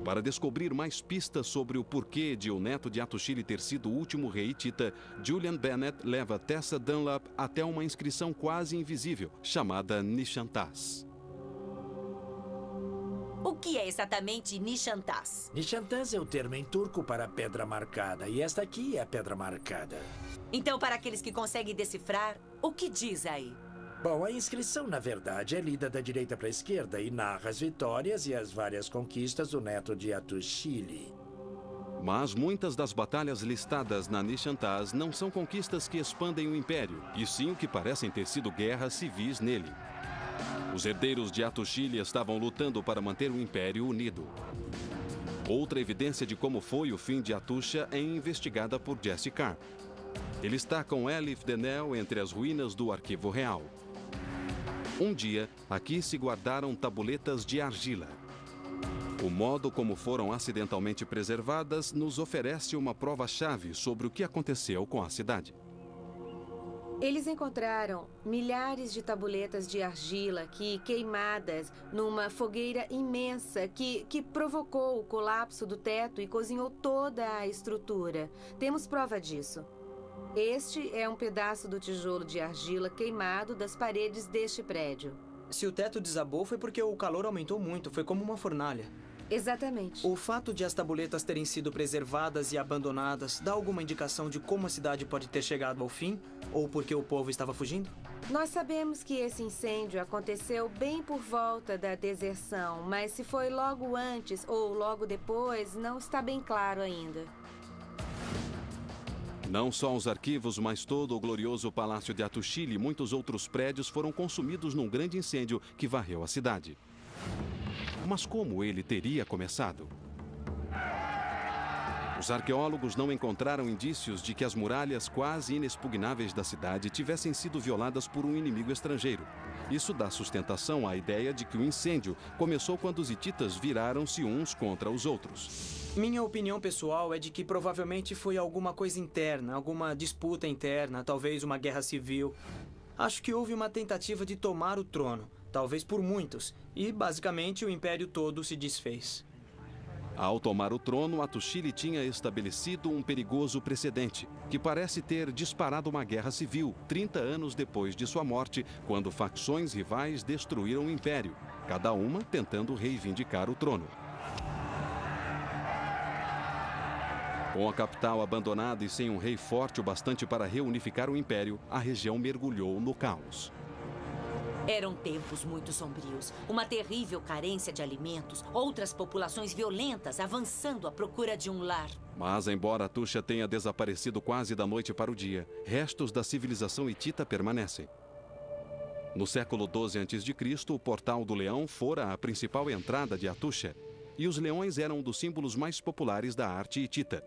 Para descobrir mais pistas sobre o porquê de o neto de Atushili ter sido o último rei hitita, Julian Bennett leva Tessa Dunlap até uma inscrição quase invisível, chamada Nishantas. O que é exatamente Nishantas? Nishantas é o termo em turco para pedra marcada, e esta aqui é a pedra marcada. Então, para aqueles que conseguem decifrar, o que diz aí? Bom, a inscrição, na verdade, é lida da direita para a esquerda e narra as vitórias e as várias conquistas do neto de Atushili. Mas muitas das batalhas listadas na Nishantas não são conquistas que expandem o Império, e sim o que parecem ter sido guerras civis nele. Os herdeiros de Atushili estavam lutando para manter o Império unido. Outra evidência de como foi o fim de Atusha é investigada por Jesse Carr. Ele está com Elif Denel entre as ruínas do Arquivo Real. Um dia, aqui se guardaram tabuletas de argila. O modo como foram acidentalmente preservadas nos oferece uma prova-chave sobre o que aconteceu com a cidade. Eles encontraram milhares de tabuletas de argila queimadas numa fogueira imensa que provocou o colapso do teto e cozinhou toda a estrutura. Temos prova disso. Este é um pedaço do tijolo de argila queimado das paredes deste prédio. Se o teto desabou foi porque o calor aumentou muito, foi como uma fornalha. Exatamente. O fato de as tabuletas terem sido preservadas e abandonadas dá alguma indicação de como a cidade pode ter chegado ao fim? Ou porque o povo estava fugindo? Nós sabemos que esse incêndio aconteceu bem por volta da deserção, mas se foi logo antes ou logo depois, não está bem claro ainda. Não só os arquivos, mas todo o glorioso Palácio de Atushili e muitos outros prédios foram consumidos num grande incêndio que varreu a cidade. Mas como ele teria começado? Os arqueólogos não encontraram indícios de que as muralhas quase inexpugnáveis da cidade tivessem sido violadas por um inimigo estrangeiro. Isso dá sustentação à ideia de que o incêndio começou quando os hititas viraram-se uns contra os outros. Minha opinião pessoal é de que provavelmente foi alguma coisa interna, alguma disputa interna, talvez uma guerra civil. Acho que houve uma tentativa de tomar o trono, talvez por muitos, e basicamente o império todo se desfez. Ao tomar o trono, Atushili tinha estabelecido um perigoso precedente, que parece ter disparado uma guerra civil 30 anos depois de sua morte, quando facções rivais destruíram o império, cada uma tentando reivindicar o trono. Com a capital abandonada e sem um rei forte o bastante para reunificar o império, a região mergulhou no caos. Eram tempos muito sombrios. Uma terrível carência de alimentos, outras populações violentas avançando à procura de um lar. Mas, embora Atusha tenha desaparecido quase da noite para o dia, restos da civilização hitita permanecem. No século XII a.C., o Portal do Leão fora a principal entrada de Atusha, e os leões eram um dos símbolos mais populares da arte hitita.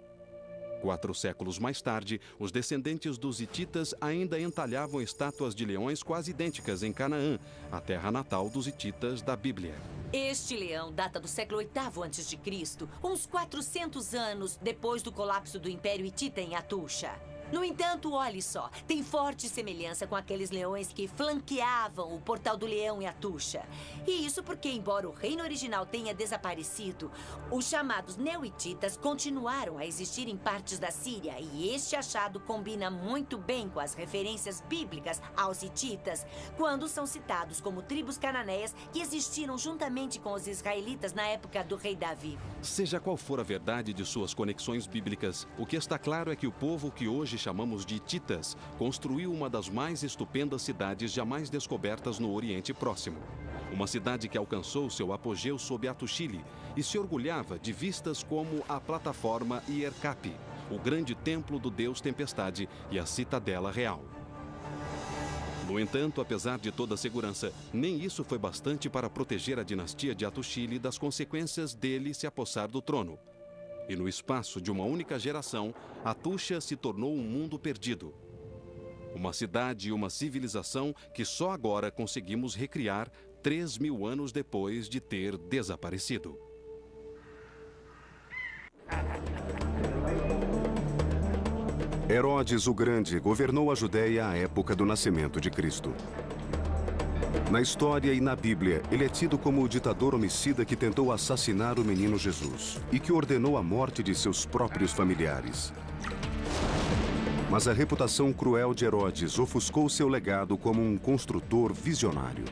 4 séculos mais tarde, os descendentes dos hititas ainda entalhavam estátuas de leões quase idênticas em Canaã, a terra natal dos hititas da Bíblia. Este leão data do século VIII a.C., uns 400 anos depois do colapso do Império Hitita em Atusha. No entanto, olhe só, tem forte semelhança com aqueles leões que flanqueavam o Portal do Leão em Atusha. E isso porque, embora o reino original tenha desaparecido, os chamados neo-hititas continuaram a existir em partes da Síria. E este achado combina muito bem com as referências bíblicas aos hititas, quando são citados como tribos cananeias que existiram juntamente com os israelitas na época do rei Davi. Seja qual for a verdade de suas conexões bíblicas, o que está claro é que o povo que hoje chamamos de hititas construiu uma das mais estupendas cidades jamais descobertas no Oriente Próximo. Uma cidade que alcançou seu apogeu sob Atushili e se orgulhava de vistas como a plataforma Iercapi, o grande templo do deus Tempestade e a citadela real. No entanto, apesar de toda a segurança, nem isso foi bastante para proteger a dinastia de Atushili das consequências dele se apossar do trono. E no espaço de uma única geração, Atusha se tornou um mundo perdido. Uma cidade e uma civilização que só agora conseguimos recriar 3.000 anos depois de ter desaparecido. Herodes o Grande governou a Judéia à época do nascimento de Cristo. Na história e na Bíblia, ele é tido como o ditador homicida que tentou assassinar o menino Jesus e que ordenou a morte de seus próprios familiares. Mas a reputação cruel de Herodes ofuscou seu legado como um construtor visionário.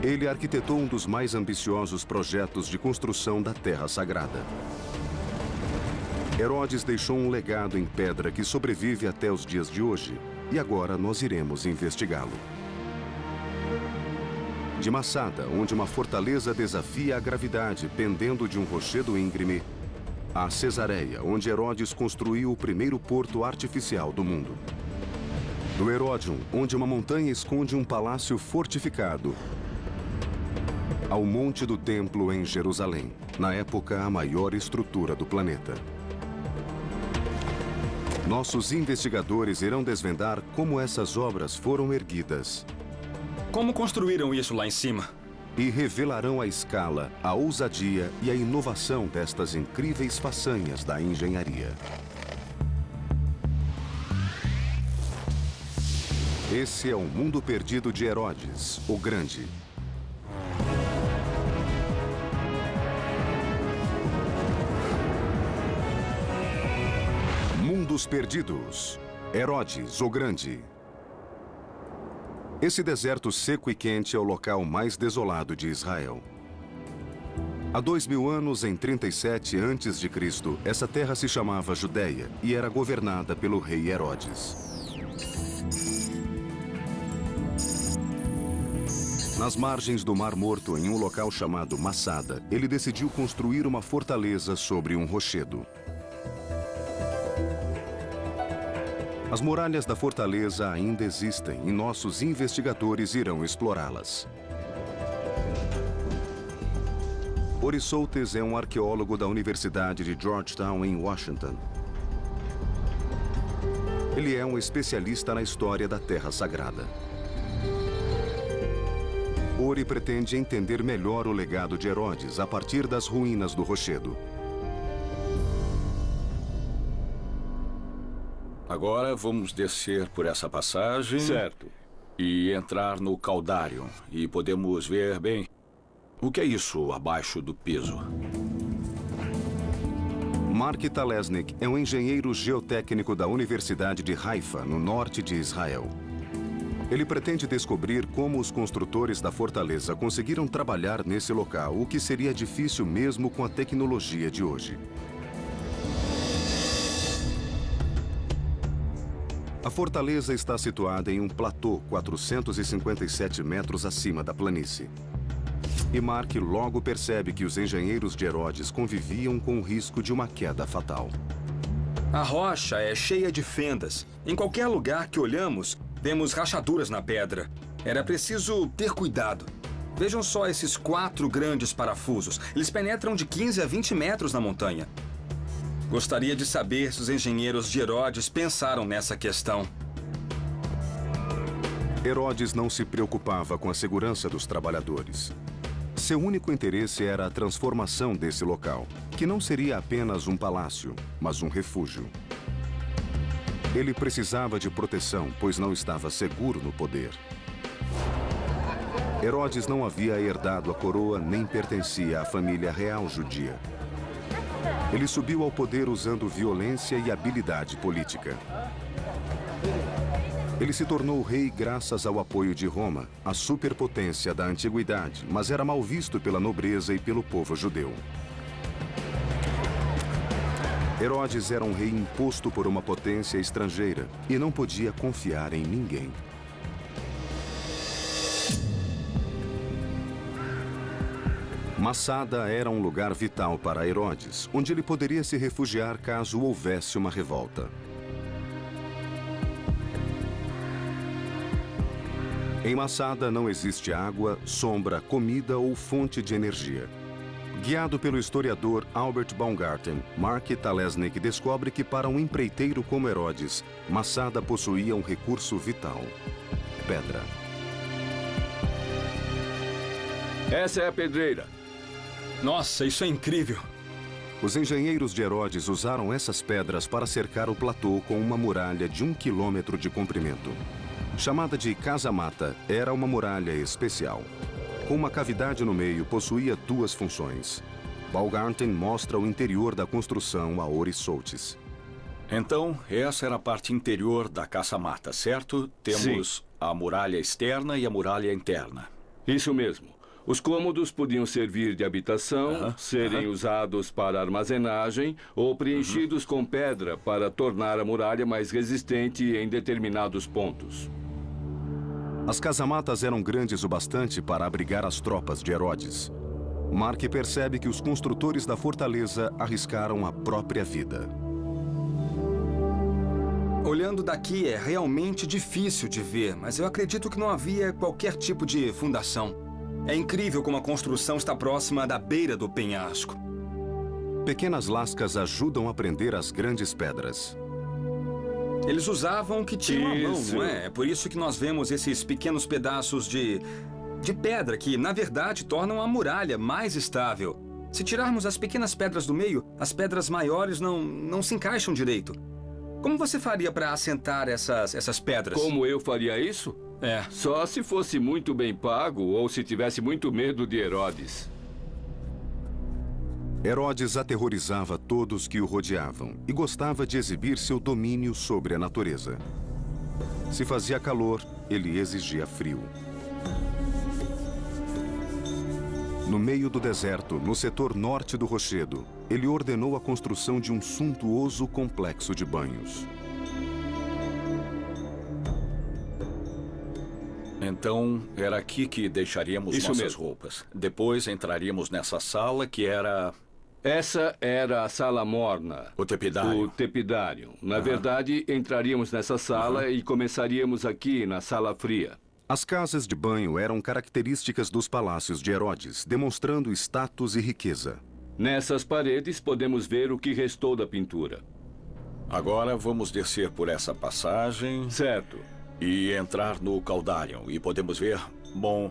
Ele arquitetou um dos mais ambiciosos projetos de construção da Terra Sagrada. Herodes deixou um legado em pedra que sobrevive até os dias de hoje, e agora nós iremos investigá-lo. De Massada, onde uma fortaleza desafia a gravidade pendendo de um rochedo íngreme, a Cesareia, onde Herodes construiu o primeiro porto artificial do mundo. Do Heródion, onde uma montanha esconde um palácio fortificado, ao Monte do Templo em Jerusalém, na época a maior estrutura do planeta. Nossos investigadores irão desvendar como essas obras foram erguidas. Como construíram isso lá em cima? E revelarão a escala, a ousadia e a inovação destas incríveis façanhas da engenharia. Esse é o mundo perdido de Herodes, o Grande. Mundos Perdidos. Herodes, o Grande. Esse deserto seco e quente é o local mais desolado de Israel. Há 2000 anos, em 37 a.C., essa terra se chamava Judeia e era governada pelo rei Herodes. Nas margens do Mar Morto, em um local chamado Massada, ele decidiu construir uma fortaleza sobre um rochedo. As muralhas da fortaleza ainda existem e nossos investigadores irão explorá-las. Ori Soltes é um arqueólogo da Universidade de Georgetown, em Washington. Ele é um especialista na história da Terra Sagrada. Ori pretende entender melhor o legado de Herodes a partir das ruínas do rochedo. Agora vamos descer por essa passagem. Certo. E entrar no Caudário. E podemos ver bem o que é isso abaixo do piso. Mark Talesnik é um engenheiro geotécnico da Universidade de Haifa, no norte de Israel. Ele pretende descobrir como os construtores da fortaleza conseguiram trabalhar nesse local, o que seria difícil mesmo com a tecnologia de hoje. A fortaleza está situada em um platô 457 metros acima da planície. E Mark logo percebe que os engenheiros de Herodes conviviam com o risco de uma queda fatal. A rocha é cheia de fendas. Em qualquer lugar que olhamos, vemos rachaduras na pedra. Era preciso ter cuidado. Vejam só esses 4 grandes parafusos. Eles penetram de 15 a 20 metros na montanha. Gostaria de saber se os engenheiros de Herodes pensaram nessa questão. Herodes não se preocupava com a segurança dos trabalhadores. Seu único interesse era a transformação desse local, que não seria apenas um palácio, mas um refúgio. Ele precisava de proteção, pois não estava seguro no poder. Herodes não havia herdado a coroa nem pertencia à família real judia. Ele subiu ao poder usando violência e habilidade política. Ele se tornou rei graças ao apoio de Roma, a superpotência da antiguidade, mas era mal visto pela nobreza e pelo povo judeu. Herodes era um rei imposto por uma potência estrangeira e não podia confiar em ninguém. Massada era um lugar vital para Herodes, onde ele poderia se refugiar caso houvesse uma revolta. Em Massada não existe água, sombra, comida ou fonte de energia. Guiado pelo historiador Albert Baumgarten, Mark Talesnik descobre que para um empreiteiro como Herodes, Massada possuía um recurso vital: pedra. Essa é a pedreira. Nossa, isso é incrível! Os engenheiros de Herodes usaram essas pedras para cercar o platô com uma muralha de 1 quilômetro de comprimento. Chamada de casa-mata, era uma muralha especial. Com uma cavidade no meio, possuía 2 funções. Baumgarten mostra o interior da construção a Ori Soltes. Então, essa era a parte interior da casa-mata, certo? Temos Sim. A muralha externa e a muralha interna. Isso mesmo. Os cômodos podiam servir de habitação, serem usados para armazenagem ou preenchidos com pedra para tornar a muralha mais resistente em determinados pontos. As casamatas eram grandes o bastante para abrigar as tropas de Herodes. Mark percebe que os construtores da fortaleza arriscaram a própria vida. Olhando daqui é realmente difícil de ver, mas eu acredito que não havia qualquer tipo de fundação. É incrível como a construção está próxima da beira do penhasco. Pequenas lascas ajudam a prender as grandes pedras. Eles usavam o que tinham à mão, não é? É por isso que nós vemos esses pequenos pedaços de pedra que, na verdade, tornam a muralha mais estável. Se tirarmos as pequenas pedras do meio, as pedras maiores não se encaixam direito. Como você faria para assentar essas pedras? Como eu faria isso? Só se fosse muito bem pago ou se tivesse muito medo de Herodes. Herodes aterrorizava todos que o rodeavam e gostava de exibir seu domínio sobre a natureza. Se fazia calor, ele exigia frio. No meio do deserto, no setor norte do rochedo, ele ordenou a construção de um suntuoso complexo de banhos. Então, era aqui que deixaríamos nossas roupas. Depois entraríamos nessa sala que era... Essa era a sala morna. O tepidário. O tepidário. Na verdade, entraríamos nessa sala e começaríamos aqui na sala fria. As casas de banho eram características dos palácios de Herodes, demonstrando status e riqueza. Nessas paredes podemos ver o que restou da pintura. Agora vamos descer por essa passagem. Certo. E entrar no Caldarion. E podemos ver, bom,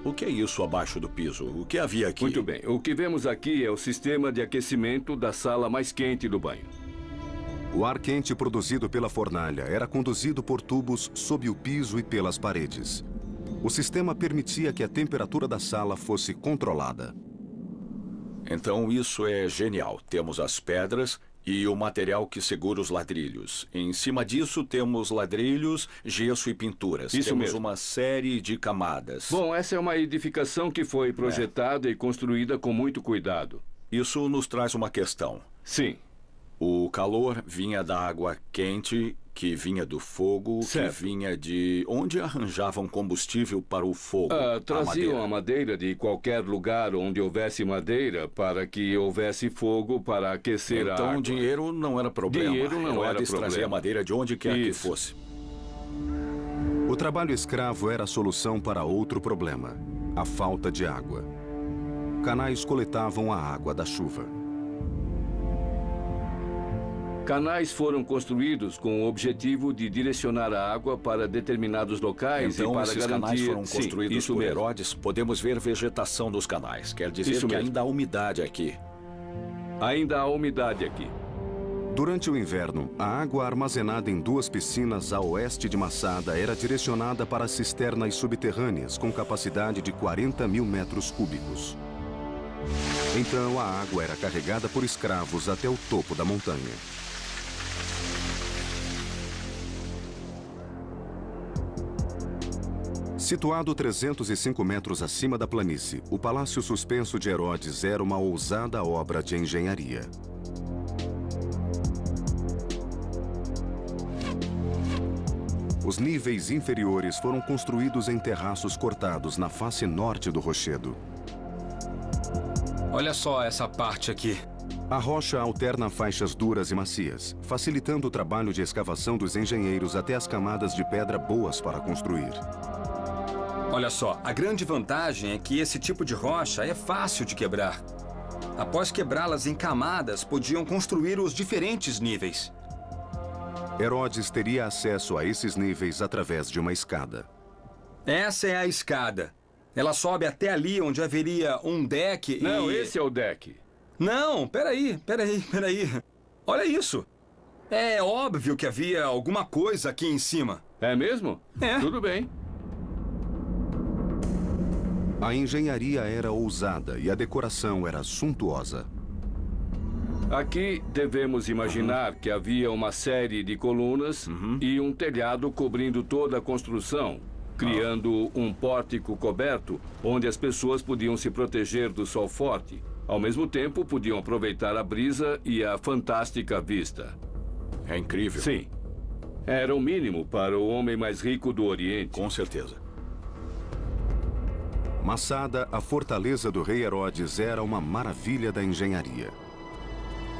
o que é isso abaixo do piso? O que havia aqui? Muito bem. O que vemos aqui é o sistema de aquecimento da sala mais quente do banho. O ar quente produzido pela fornalha era conduzido por tubos sob o piso e pelas paredes. O sistema permitia que a temperatura da sala fosse controlada. Então isso é genial. Temos as pedras e o material que segura os ladrilhos. Em cima disso, temos ladrilhos, gesso e pinturas. Temos uma série de camadas. Bom, essa é uma edificação que foi projetada e construída com muito cuidado. Isso nos traz uma questão. Sim. O calor vinha da água quente, que vinha do fogo, que vinha de... Onde arranjavam combustível para o fogo? Traziam a madeira de qualquer lugar onde houvesse madeira para que houvesse fogo para aquecer a água. Então dinheiro não era problema. Dinheiro não era problema. Trazia madeira de onde quer que fosse. O trabalho escravo era a solução para outro problema: a falta de água. Canais coletavam a água da chuva. Canais foram construídos com o objetivo de direcionar a água para determinados locais então, e para esses garantir... canais foram construídos por Herodes. Podemos ver vegetação dos canais. Quer dizer que ainda há umidade aqui. Ainda há umidade aqui. Durante o inverno, a água armazenada em 2 piscinas a oeste de Massada era direcionada para cisternas subterrâneas com capacidade de 40 mil metros cúbicos. Então, a água era carregada por escravos até o topo da montanha. Situado 305 metros acima da planície, o Palácio Suspenso de Herodes era uma ousada obra de engenharia. Os níveis inferiores foram construídos em terraços cortados na face norte do rochedo. Olha só essa parte aqui. A rocha alterna faixas duras e macias, facilitando o trabalho de escavação dos engenheiros até as camadas de pedra boas para construir. Olha só, a grande vantagem é que esse tipo de rocha é fácil de quebrar. Após quebrá-las em camadas, podiam construir os diferentes níveis. Herodes teria acesso a esses níveis através de uma escada. Essa é a escada. Ela sobe até ali, onde haveria um deck e... Não, esse é o deck. Não, peraí. Olha isso. É óbvio que havia alguma coisa aqui em cima. É mesmo? É. Tudo bem. A engenharia era ousada e a decoração era suntuosa. Aqui devemos imaginar que havia uma série de colunas e um telhado cobrindo toda a construção, criando um pórtico coberto onde as pessoas podiam se proteger do sol forte. Ao mesmo tempo, podiam aproveitar a brisa e a fantástica vista. É incrível. Sim. Era o mínimo para o homem mais rico do Oriente. Com certeza. Massada, a fortaleza do rei Herodes, era uma maravilha da engenharia.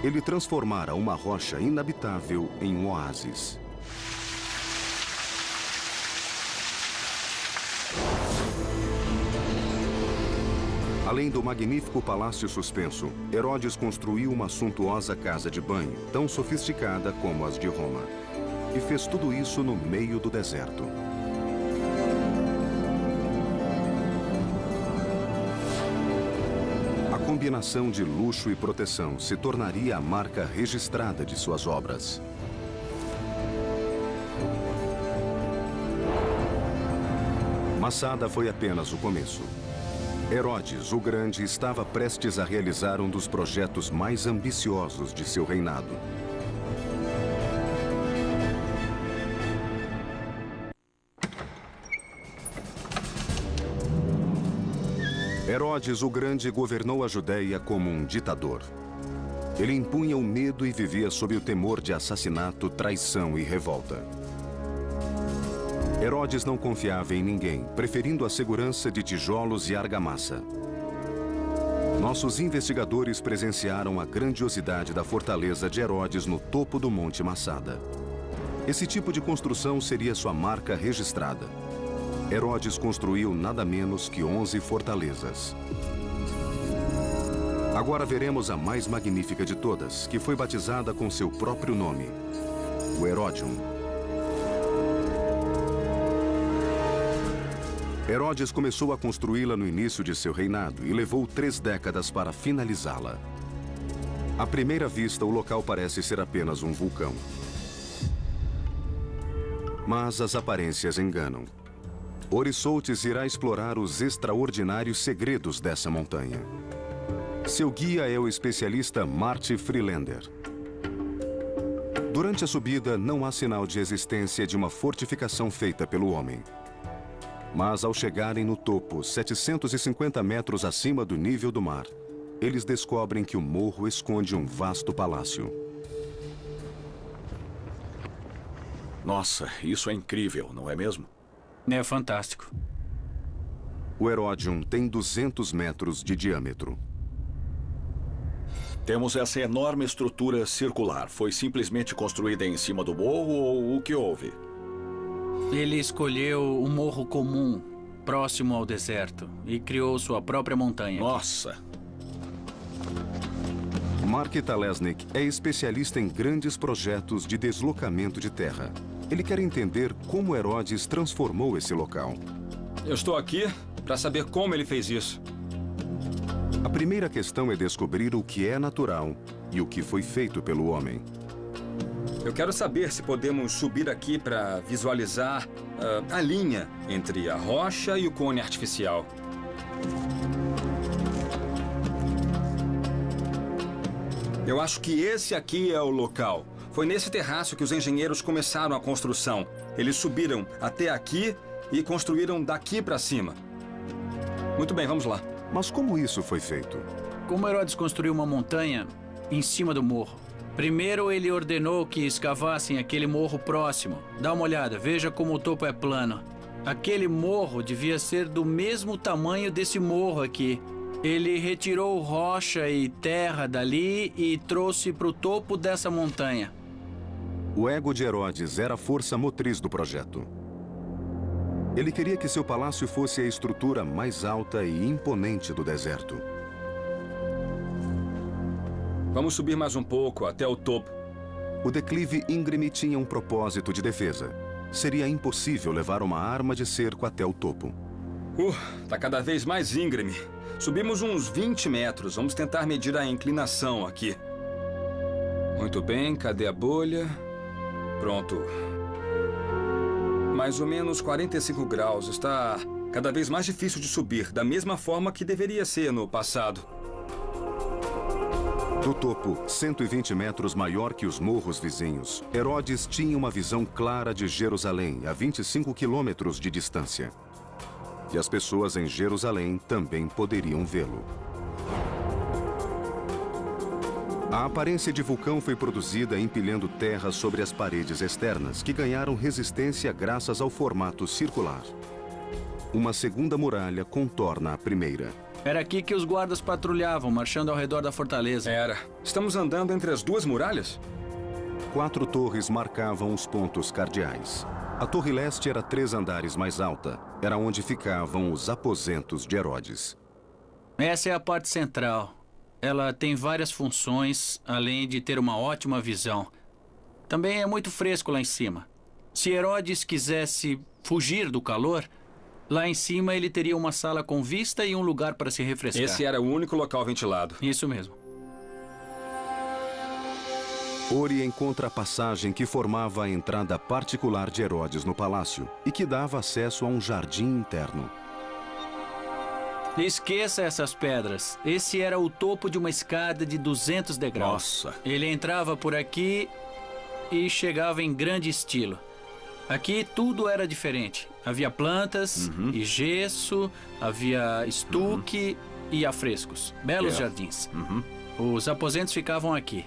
Ele transformara uma rocha inabitável em um oásis. Além do magnífico palácio suspenso, Herodes construiu uma suntuosa casa de banho, tão sofisticada como as de Roma. E fez tudo isso no meio do deserto. A combinação de luxo e proteção se tornaria a marca registrada de suas obras. Massada foi apenas o começo. Herodes, o Grande, estava prestes a realizar um dos projetos mais ambiciosos de seu reinado. Herodes, o Grande, governou a Judéia como um ditador. Ele impunha o medo e vivia sob o temor de assassinato, traição e revolta. Herodes não confiava em ninguém, preferindo a segurança de tijolos e argamassa. Nossos investigadores presenciaram a grandiosidade da fortaleza de Herodes no topo do Monte Massada. Esse tipo de construção seria sua marca registrada. Herodes construiu nada menos que 11 fortalezas. Agora veremos a mais magnífica de todas, que foi batizada com seu próprio nome, o Heródium. Herodes começou a construí-la no início de seu reinado e levou 3 décadas para finalizá-la. À primeira vista, o local parece ser apenas um vulcão. Mas as aparências enganam. Orissoltes irá explorar os extraordinários segredos dessa montanha. Seu guia é o especialista Marty Freelander. Durante a subida, não há sinal de existência de uma fortificação feita pelo homem. Mas ao chegarem no topo, 750 metros acima do nível do mar, eles descobrem que o morro esconde um vasto palácio. Nossa, isso é incrível, não é mesmo? É fantástico. O Heródium tem 200 metros de diâmetro. Temos essa enorme estrutura circular. Foi simplesmente construída em cima do morro ou o que houve? Ele escolheu um morro comum, próximo ao deserto, e criou sua própria montanha. Nossa! Mark Talesnik é especialista em grandes projetos de deslocamento de terra. Ele quer entender como Herodes transformou esse local. Eu estou aqui para saber como ele fez isso. A primeira questão é descobrir o que é natural e o que foi feito pelo homem. Eu quero saber se podemos subir aqui para visualizar a linha entre a rocha e o cone artificial. Eu acho que esse aqui é o local. Foi nesse terraço que os engenheiros começaram a construção. Eles subiram até aqui e construíram daqui para cima. Muito bem, vamos lá. Mas como isso foi feito? Como Herodes construiu uma montanha em cima do morro? Primeiro, ele ordenou que escavassem aquele morro próximo. Dá uma olhada, veja como o topo é plano. Aquele morro devia ser do mesmo tamanho desse morro aqui. Ele retirou rocha e terra dali e trouxe para o topo dessa montanha. O ego de Herodes era a força motriz do projeto. Ele queria que seu palácio fosse a estrutura mais alta e imponente do deserto. Vamos subir mais um pouco, até o topo. O declive íngreme tinha um propósito de defesa. Seria impossível levar uma arma de cerco até o topo. Tá cada vez mais íngreme. Subimos uns 20 metros. Vamos tentar medir a inclinação aqui. Muito bem, cadê a bolha? Pronto. Mais ou menos 45 graus. Está cada vez mais difícil de subir, da mesma forma que deveria ser no passado. Do topo, 120 metros maior que os morros vizinhos, Herodes tinha uma visão clara de Jerusalém, a 25 quilômetros de distância. E as pessoas em Jerusalém também poderiam vê-lo. A aparência de vulcão foi produzida empilhando terra sobre as paredes externas, que ganharam resistência graças ao formato circular. Uma segunda muralha contorna a primeira. Era aqui que os guardas patrulhavam, marchando ao redor da fortaleza. Era. Estamos andando entre as duas muralhas? 4 torres marcavam os pontos cardeais. A torre leste era 3 andares mais alta. Era onde ficavam os aposentos de Herodes. Essa é a parte central. Ela tem várias funções, além de ter uma ótima visão. Também é muito fresco lá em cima. Se Herodes quisesse fugir do calor, lá em cima ele teria uma sala com vista e um lugar para se refrescar. Esse era o único local ventilado. Isso mesmo. Ori encontra a passagem que formava a entrada particular de Herodes no palácio e que dava acesso a um jardim interno. Esqueça essas pedras. Esse era o topo de uma escada de 200 degraus. Nossa! Ele entrava por aqui e chegava em grande estilo. Aqui tudo era diferente. Havia plantas e gesso, havia estuque e afrescos. Belos jardins. Os aposentos ficavam aqui.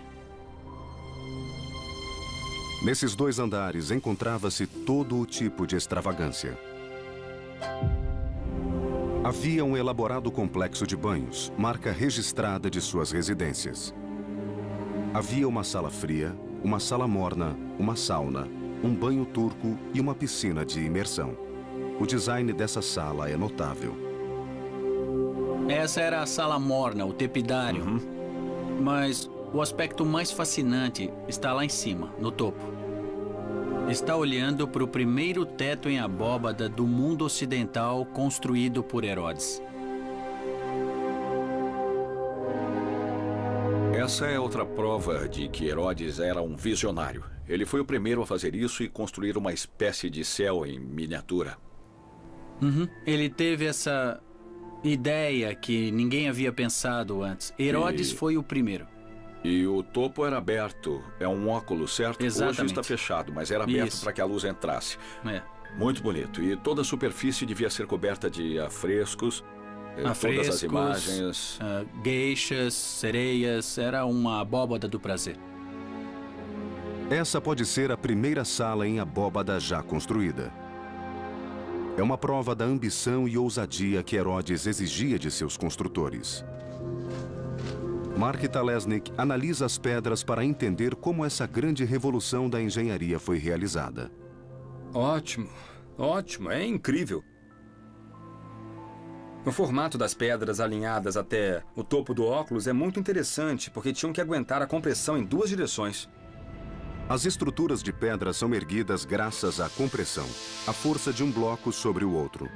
Nesses 2 andares encontrava-se todo o tipo de extravagância. Havia um elaborado complexo de banhos, marca registrada de suas residências. Havia uma sala fria, uma sala morna, uma sauna, um banho turco e uma piscina de imersão. O design dessa sala é notável. Essa era a sala morna, o tepidário. Mas o aspecto mais fascinante está lá em cima, no topo. Está olhando para o primeiro teto em abóbada do mundo ocidental construído por Herodes. Essa é outra prova de que Herodes era um visionário. Ele foi o primeiro a fazer isso e construir uma espécie de céu em miniatura. Ele teve essa ideia que ninguém havia pensado antes. Herodes foi o primeiro. E o topo era aberto. É um óculos, certo? Exatamente. Hoje está fechado, mas era aberto para que a luz entrasse. Muito bonito. E toda a superfície devia ser coberta de afrescos. Todas as imagens. Geishas, sereias. Era uma abóbada do prazer. Essa pode ser a primeira sala em abóbada já construída. É uma prova da ambição e ousadia que Herodes exigia de seus construtores. Mark Talesnik analisa as pedras para entender como essa grande revolução da engenharia foi realizada. Ótimo, ótimo, é incrível. O formato das pedras alinhadas até o topo do óculos é muito interessante, porque tinham que aguentar a compressão em 2 direções. As estruturas de pedra são erguidas graças à compressão, a força de um bloco sobre o outro.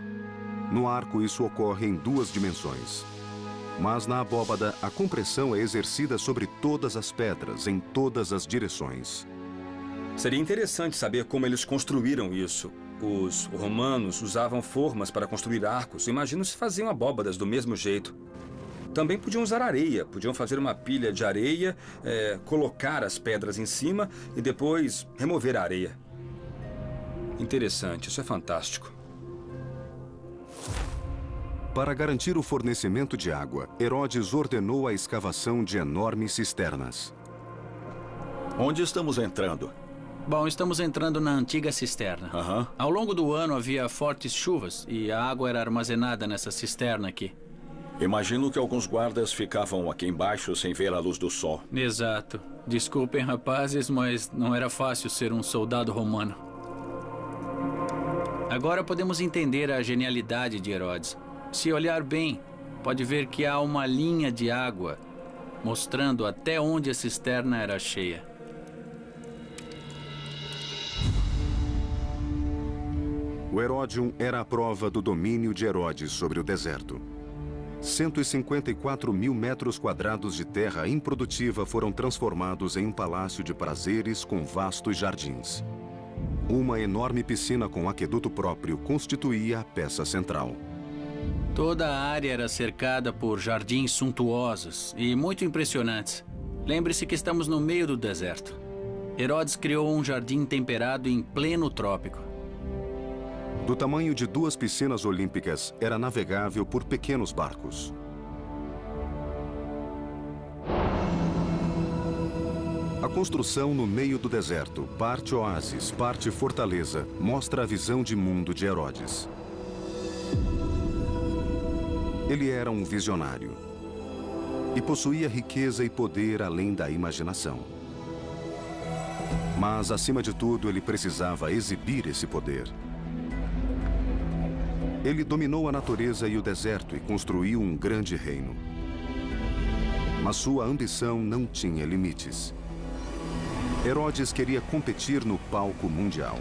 No arco, isso ocorre em 2 dimensões. Mas na abóbada, a compressão é exercida sobre todas as pedras, em todas as direções. Seria interessante saber como eles construíram isso. Os romanos usavam formas para construir arcos. Imagino se faziam abóbadas do mesmo jeito. Também podiam usar areia. Podiam fazer uma pilha de areia, colocar as pedras em cima e depois remover a areia. Interessante, isso é fantástico. Para garantir o fornecimento de água, Herodes ordenou a escavação de enormes cisternas. Onde estamos entrando? Bom, estamos entrando na antiga cisterna. Ao longo do ano havia fortes chuvas e a água era armazenada nessa cisterna aqui. Imagino que alguns guardas ficavam aqui embaixo sem ver a luz do sol. Exato. Desculpem, rapazes, mas não era fácil ser um soldado romano. Agora podemos entender a genialidade de Herodes. Se olhar bem, pode ver que há uma linha de água mostrando até onde a cisterna era cheia. O Herodium era a prova do domínio de Herodes sobre o deserto. 154 mil metros quadrados de terra improdutiva foram transformados em um palácio de prazeres com vastos jardins. Uma enorme piscina com aqueduto próprio constituía a peça central. Toda a área era cercada por jardins suntuosos e muito impressionantes. Lembre-se que estamos no meio do deserto. Herodes criou um jardim temperado em pleno trópico. Do tamanho de 2 piscinas olímpicas, era navegável por pequenos barcos. A construção no meio do deserto, parte oásis, parte fortaleza, mostra a visão de mundo de Herodes. Ele era um visionário e possuía riqueza e poder além da imaginação. Mas, acima de tudo, ele precisava exibir esse poder. Ele dominou a natureza e o deserto e construiu um grande reino. Mas sua ambição não tinha limites. Herodes queria competir no palco mundial.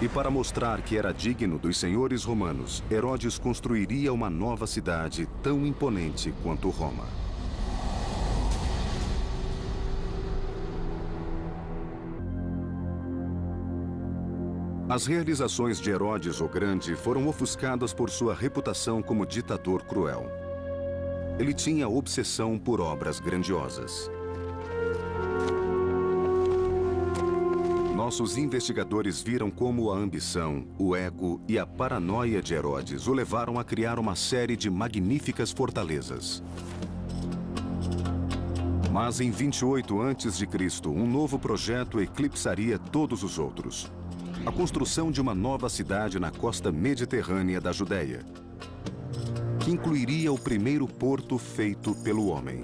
E para mostrar que era digno dos senhores romanos, Herodes construiria uma nova cidade tão imponente quanto Roma. As realizações de Herodes o Grande foram ofuscadas por sua reputação como ditador cruel. Ele tinha obsessão por obras grandiosas. Nossos investigadores viram como a ambição, o ego e a paranoia de Herodes o levaram a criar uma série de magníficas fortalezas. Mas em 28 a.C., um novo projeto eclipsaria todos os outros. A construção de uma nova cidade na costa mediterrânea da Judéia, que incluiria o primeiro porto feito pelo homem.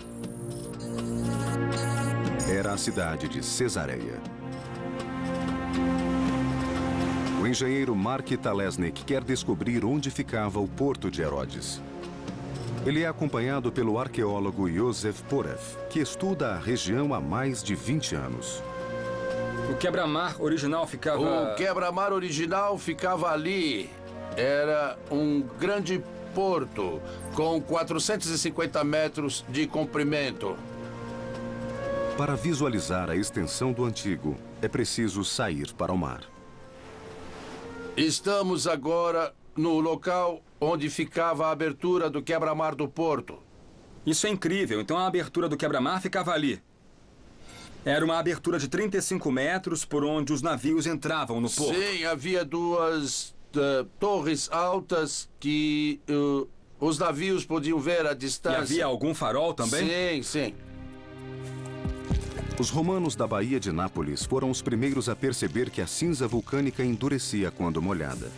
Era a cidade de Cesareia. O engenheiro Mark Talesnik quer descobrir onde ficava o porto de Herodes. Ele é acompanhado pelo arqueólogo Yosef Poref, que estuda a região há mais de 20 anos. O quebra-mar original ficava... O quebra-mar original ficava ali. Era um grande porto com 450 metros de comprimento. Para visualizar a extensão do antigo, é preciso sair para o mar. Estamos agora no local onde ficava a abertura do quebra-mar do porto. Isso é incrível. Então a abertura do quebra-mar ficava ali. Era uma abertura de 35 metros por onde os navios entravam no porto. Sim, havia duas torres altas que os navios podiam ver à distância. E havia algum farol também? Sim, sim. Os romanos da Baía de Nápoles foram os primeiros a perceber que a cinza vulcânica endurecia quando molhada.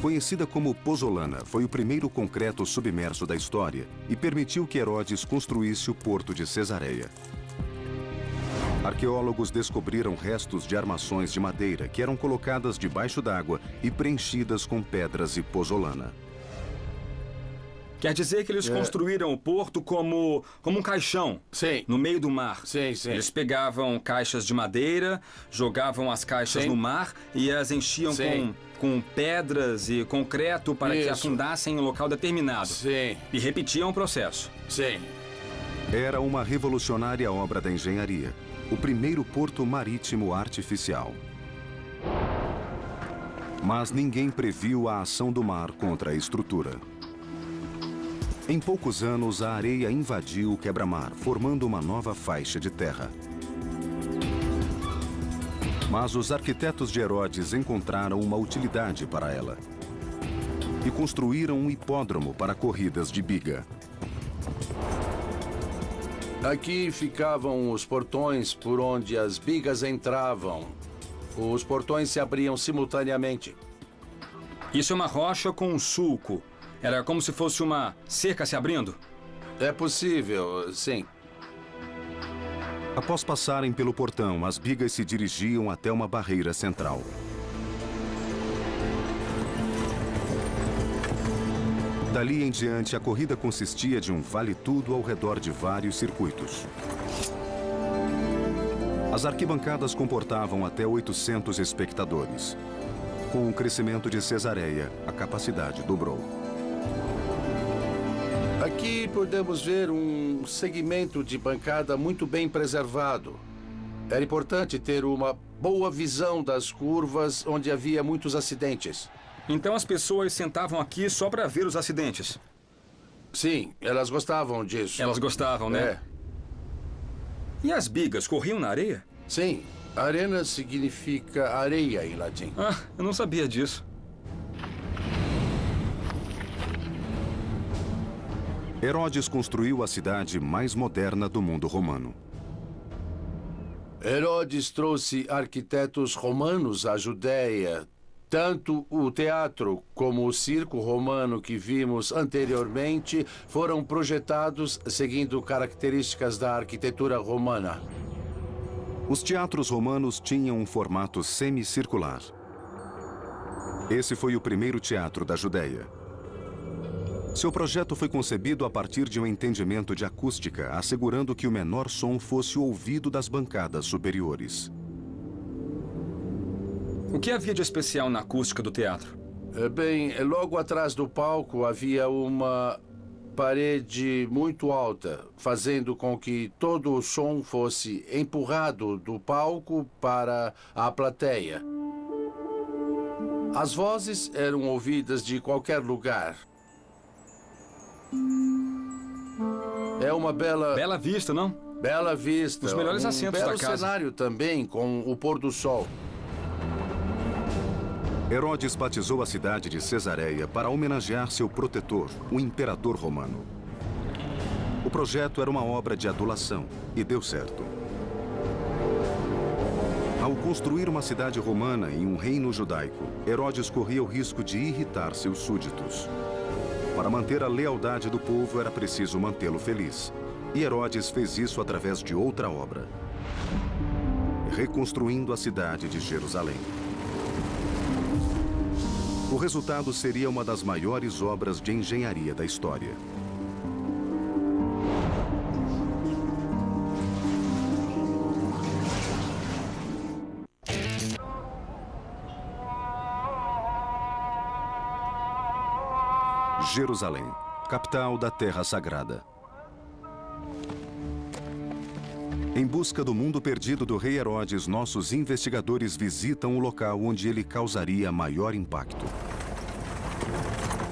Conhecida como pozzolana, foi o primeiro concreto submerso da história e permitiu que Herodes construísse o porto de Cesareia. Arqueólogos descobriram restos de armações de madeira que eram colocadas debaixo d'água e preenchidas com pedras e pozzolana. Quer dizer que eles construíram o porto como um caixão. Sim. No meio do mar. Sim, sim. Eles pegavam caixas de madeira, jogavam as caixas no mar e as enchiam com pedras e concreto para que afundassem em um local determinado. Sim. E repetiam o processo. Sim. Era uma revolucionária obra da engenharia. O primeiro porto marítimo artificial. Mas ninguém previu a ação do mar contra a estrutura. Em poucos anos, a areia invadiu o quebra-mar, formando uma nova faixa de terra. Mas os arquitetos de Herodes encontraram uma utilidade para ela. E construíram um hipódromo para corridas de biga. Aqui ficavam os portões por onde as bigas entravam. Os portões se abriam simultaneamente. Isso é uma rocha com um sulco. Era como se fosse uma cerca se abrindo? É possível, sim. Após passarem pelo portão, as bigas se dirigiam até uma barreira central. Dali em diante, a corrida consistia de um vale-tudo ao redor de vários circuitos. As arquibancadas comportavam até 800 espectadores. Com o crescimento de Cesareia, a capacidade dobrou. Aqui podemos ver um segmento de bancada muito bem preservado. Era importante ter uma boa visão das curvas onde havia muitos acidentes. Então as pessoas sentavam aqui só para ver os acidentes? Sim, elas gostavam disso. Elas gostavam, né? É. E as bigas corriam na areia? Sim, arena significa areia em latim. Ah, eu não sabia disso. Herodes construiu a cidade mais moderna do mundo romano. Herodes trouxe arquitetos romanos à Judéia. Tanto o teatro como o circo romano que vimos anteriormente foram projetados seguindo características da arquitetura romana. Os teatros romanos tinham um formato semicircular. Esse foi o primeiro teatro da Judéia. Seu projeto foi concebido a partir de um entendimento de acústica, assegurando que o menor som fosse ouvido das bancadas superiores. O que havia de especial na acústica do teatro? Bem, logo atrás do palco havia uma parede muito alta, fazendo com que todo o som fosse empurrado do palco para a plateia. As vozes eram ouvidas de qualquer lugar. É uma Bela vista, não? Bela vista. Os melhores assentos da casa. Belo cenário também, com o pôr do sol. Herodes batizou a cidade de Cesareia para homenagear seu protetor, o imperador romano. O projeto era uma obra de adulação e deu certo. Ao construir uma cidade romana em um reino judaico, Herodes corria o risco de irritar seus súditos. Para manter a lealdade do povo era preciso mantê-lo feliz. E Herodes fez isso através de outra obra: reconstruindo a cidade de Jerusalém. O resultado seria uma das maiores obras de engenharia da história. Jerusalém, capital da Terra Sagrada. Em busca do mundo perdido do rei Herodes, nossos investigadores visitam o local onde ele causaria maior impacto.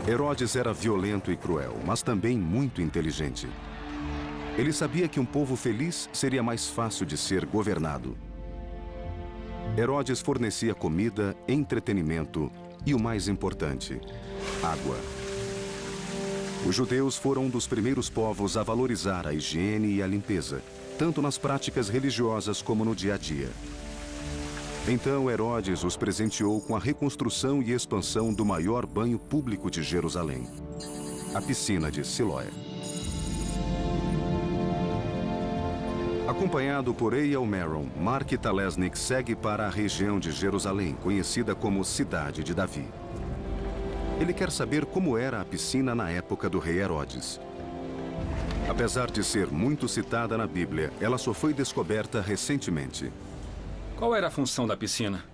Herodes era violento e cruel, mas também muito inteligente. Ele sabia que um povo feliz seria mais fácil de ser governado. Herodes fornecia comida, entretenimento e, o mais importante, água. Os judeus foram um dos primeiros povos a valorizar a higiene e a limpeza, tanto nas práticas religiosas como no dia a dia. Então Herodes os presenteou com a reconstrução e expansão do maior banho público de Jerusalém, a piscina de Siloé. Acompanhado por Eyal Meron, Mark Talesnik segue para a região de Jerusalém, conhecida como Cidade de Davi. Ele quer saber como era a piscina na época do rei Herodes. Apesar de ser muito citada na Bíblia, ela só foi descoberta recentemente. Qual era a função da piscina?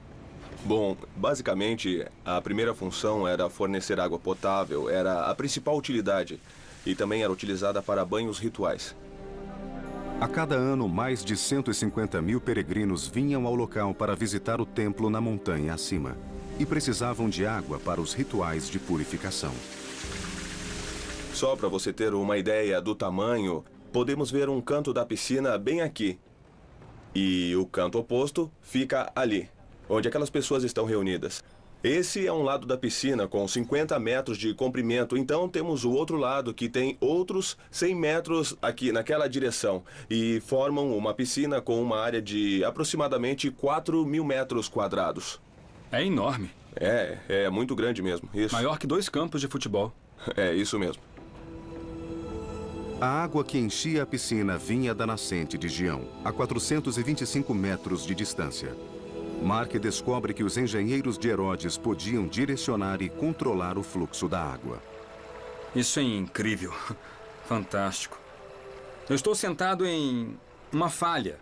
Bom, basicamente, a primeira função era fornecer água potável, era a principal utilidade, e também era utilizada para banhos rituais. A cada ano, mais de 150 mil peregrinos vinham ao local para visitar o templo na montanha acima e precisavam de água para os rituais de purificação. Só para você ter uma ideia do tamanho, podemos ver um canto da piscina bem aqui. E o canto oposto fica ali, onde aquelas pessoas estão reunidas. Esse é um lado da piscina com 50 metros de comprimento, então temos o outro lado que tem outros 100 metros aqui naquela direção e formam uma piscina com uma área de aproximadamente 4.000 metros quadrados. É enorme. É muito grande mesmo. Isso. Maior que 2 campos de futebol. É, isso mesmo. A água que enchia a piscina vinha da nascente de Gião, a 425 metros de distância. Mark descobre que os engenheiros de Herodes podiam direcionar e controlar o fluxo da água. Isso é incrível. Fantástico. Eu estou sentado em uma falha,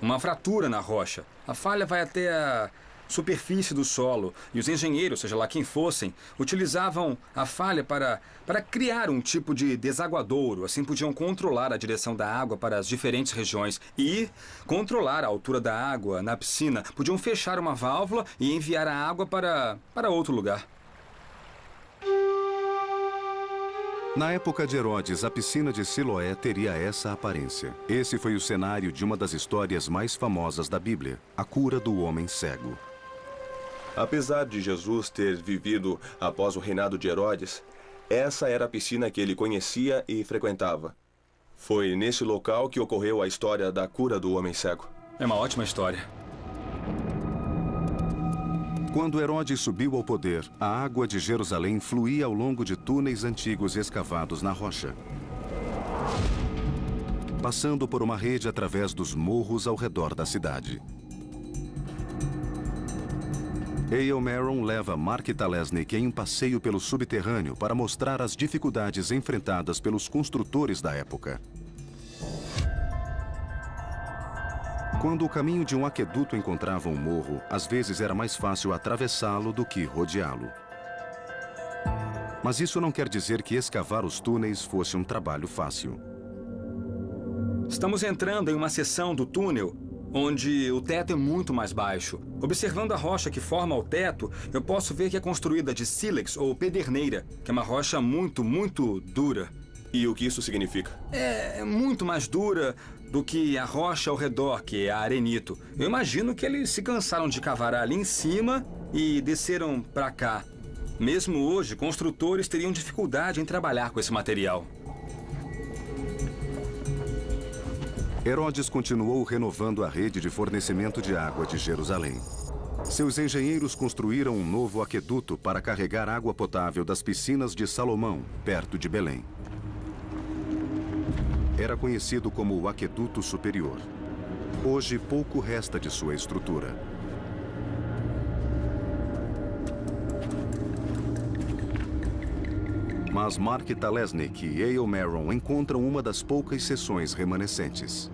uma fratura na rocha. A falha vai até a superfície do solo e os engenheiros, seja lá quem fossem, utilizavam a falha para criar um tipo de desaguadouro. Assim podiam controlar a direção da água para as diferentes regiões e controlar a altura da água na piscina. Podiam fechar uma válvula e enviar a água para outro lugar. Na época de Herodes, a piscina de Siloé teria essa aparência. Esse foi o cenário de uma das histórias mais famosas da Bíblia, a cura do homem cego. Apesar de Jesus ter vivido após o reinado de Herodes, essa era a piscina que ele conhecia e frequentava. Foi nesse local que ocorreu a história da cura do homem cego. É uma ótima história. Quando Herodes subiu ao poder, a água de Jerusalém fluía ao longo de túneis antigos escavados na rocha, passando por uma rede através dos morros ao redor da cidade. Eomeron leva Mark Talesnik em um passeio pelo subterrâneo para mostrar as dificuldades enfrentadas pelos construtores da época. Quando o caminho de um aqueduto encontrava um morro, às vezes era mais fácil atravessá-lo do que rodeá-lo. Mas isso não quer dizer que escavar os túneis fosse um trabalho fácil. Estamos entrando em uma seção do túnel onde o teto é muito mais baixo. Observando a rocha que forma o teto, eu posso ver que é construída de sílex ou pederneira, que é uma rocha muito, muito dura. E o que isso significa? É muito mais dura do que a rocha ao redor, que é a arenito. Eu imagino que eles se cansaram de cavar ali em cima e desceram para cá. Mesmo hoje, construtores teriam dificuldade em trabalhar com esse material. Herodes continuou renovando a rede de fornecimento de água de Jerusalém. Seus engenheiros construíram um novo aqueduto para carregar água potável das piscinas de Salomão, perto de Belém. Era conhecido como o Aqueduto Superior. Hoje, pouco resta de sua estrutura. Mas Mark Talesnik e Eomeron encontram uma das poucas seções remanescentes.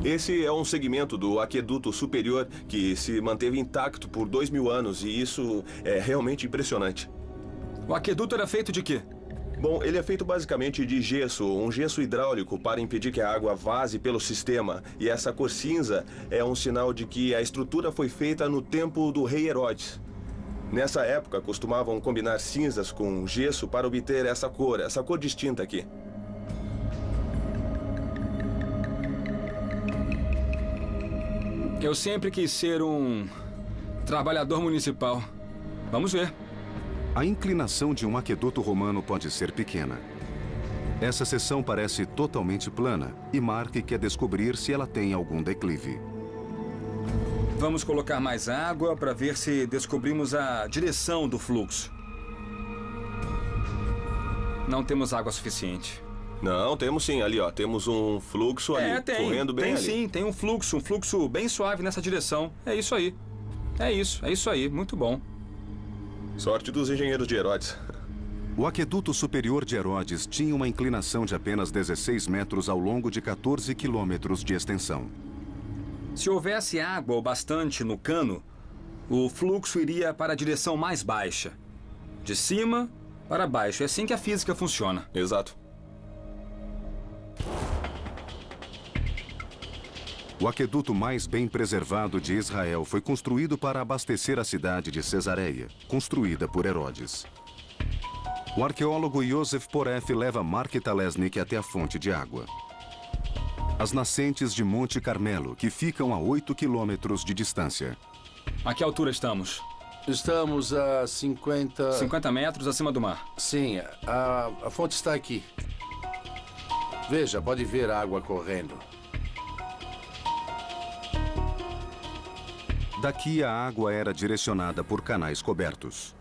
Esse é um segmento do Aqueduto Superior que se manteve intacto por 2000 anos e isso é realmente impressionante. O aqueduto era feito de quê? Bom, ele é feito basicamente de gesso, um gesso hidráulico para impedir que a água vaze pelo sistema. E essa cor cinza é um sinal de que a estrutura foi feita no tempo do rei Herodes. Nessa época, costumavam combinar cinzas com gesso para obter essa cor distinta aqui. Eu sempre quis ser um trabalhador municipal. Vamos ver. A inclinação de um aqueduto romano pode ser pequena. Essa seção parece totalmente plana e Mark quer descobrir se ela tem algum declive. Vamos colocar mais água para ver se descobrimos a direção do fluxo. Não temos água suficiente. Não, temos sim. Ali, ó, temos um fluxo ali, correndo bem ali. Tem sim, tem um fluxo bem suave nessa direção. É isso aí. É isso aí. Muito bom. Sorte dos engenheiros de Herodes. O Aqueduto Superior de Herodes tinha uma inclinação de apenas 16 metros ao longo de 14 quilômetros de extensão. Se houvesse água o bastante no cano, o fluxo iria para a direção mais baixa. De cima para baixo. É assim que a física funciona. Exato. O aqueduto mais bem preservado de Israel foi construído para abastecer a cidade de Cesareia, construída por Herodes. O arqueólogo Yosef Poref leva Mark Talesnik até a fonte de água. As nascentes de Monte Carmelo, que ficam a 8 quilômetros de distância. A que altura estamos? Estamos a 50... 50 metros acima do mar. Sim, a fonte está aqui. Veja, pode ver a água correndo. Daqui a água era direcionada por canais cobertos.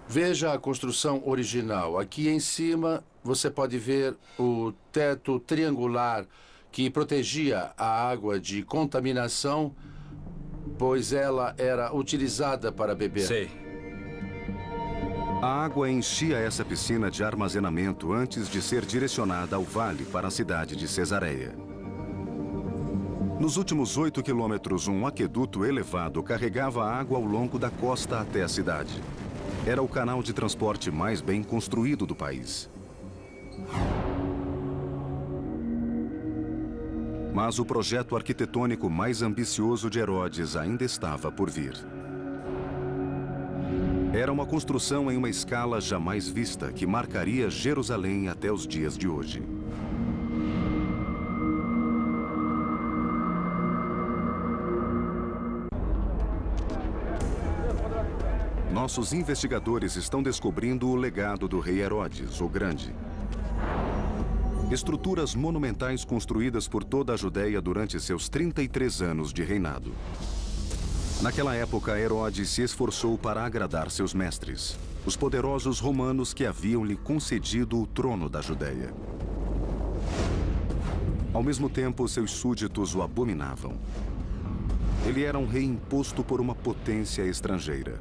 Veja a construção original. Aqui em cima você pode ver o teto triangular que protegia a água de contaminação, pois ela era utilizada para beber. Sei. A água enchia essa piscina de armazenamento antes de ser direcionada ao vale para a cidade de Cesareia. Nos últimos 8 quilômetros, um aqueduto elevado carregava água ao longo da costa até a cidade. Era o canal de transporte mais bem construído do país. Mas o projeto arquitetônico mais ambicioso de Herodes ainda estava por vir. Era uma construção em uma escala jamais vista que marcaria Jerusalém até os dias de hoje. Nossos investigadores estão descobrindo o legado do rei Herodes, o Grande. Estruturas monumentais construídas por toda a Judéia durante seus 33 anos de reinado. Naquela época, Herodes se esforçou para agradar seus mestres, os poderosos romanos que haviam lhe concedido o trono da Judéia. Ao mesmo tempo, seus súditos o abominavam. Ele era um rei imposto por uma potência estrangeira.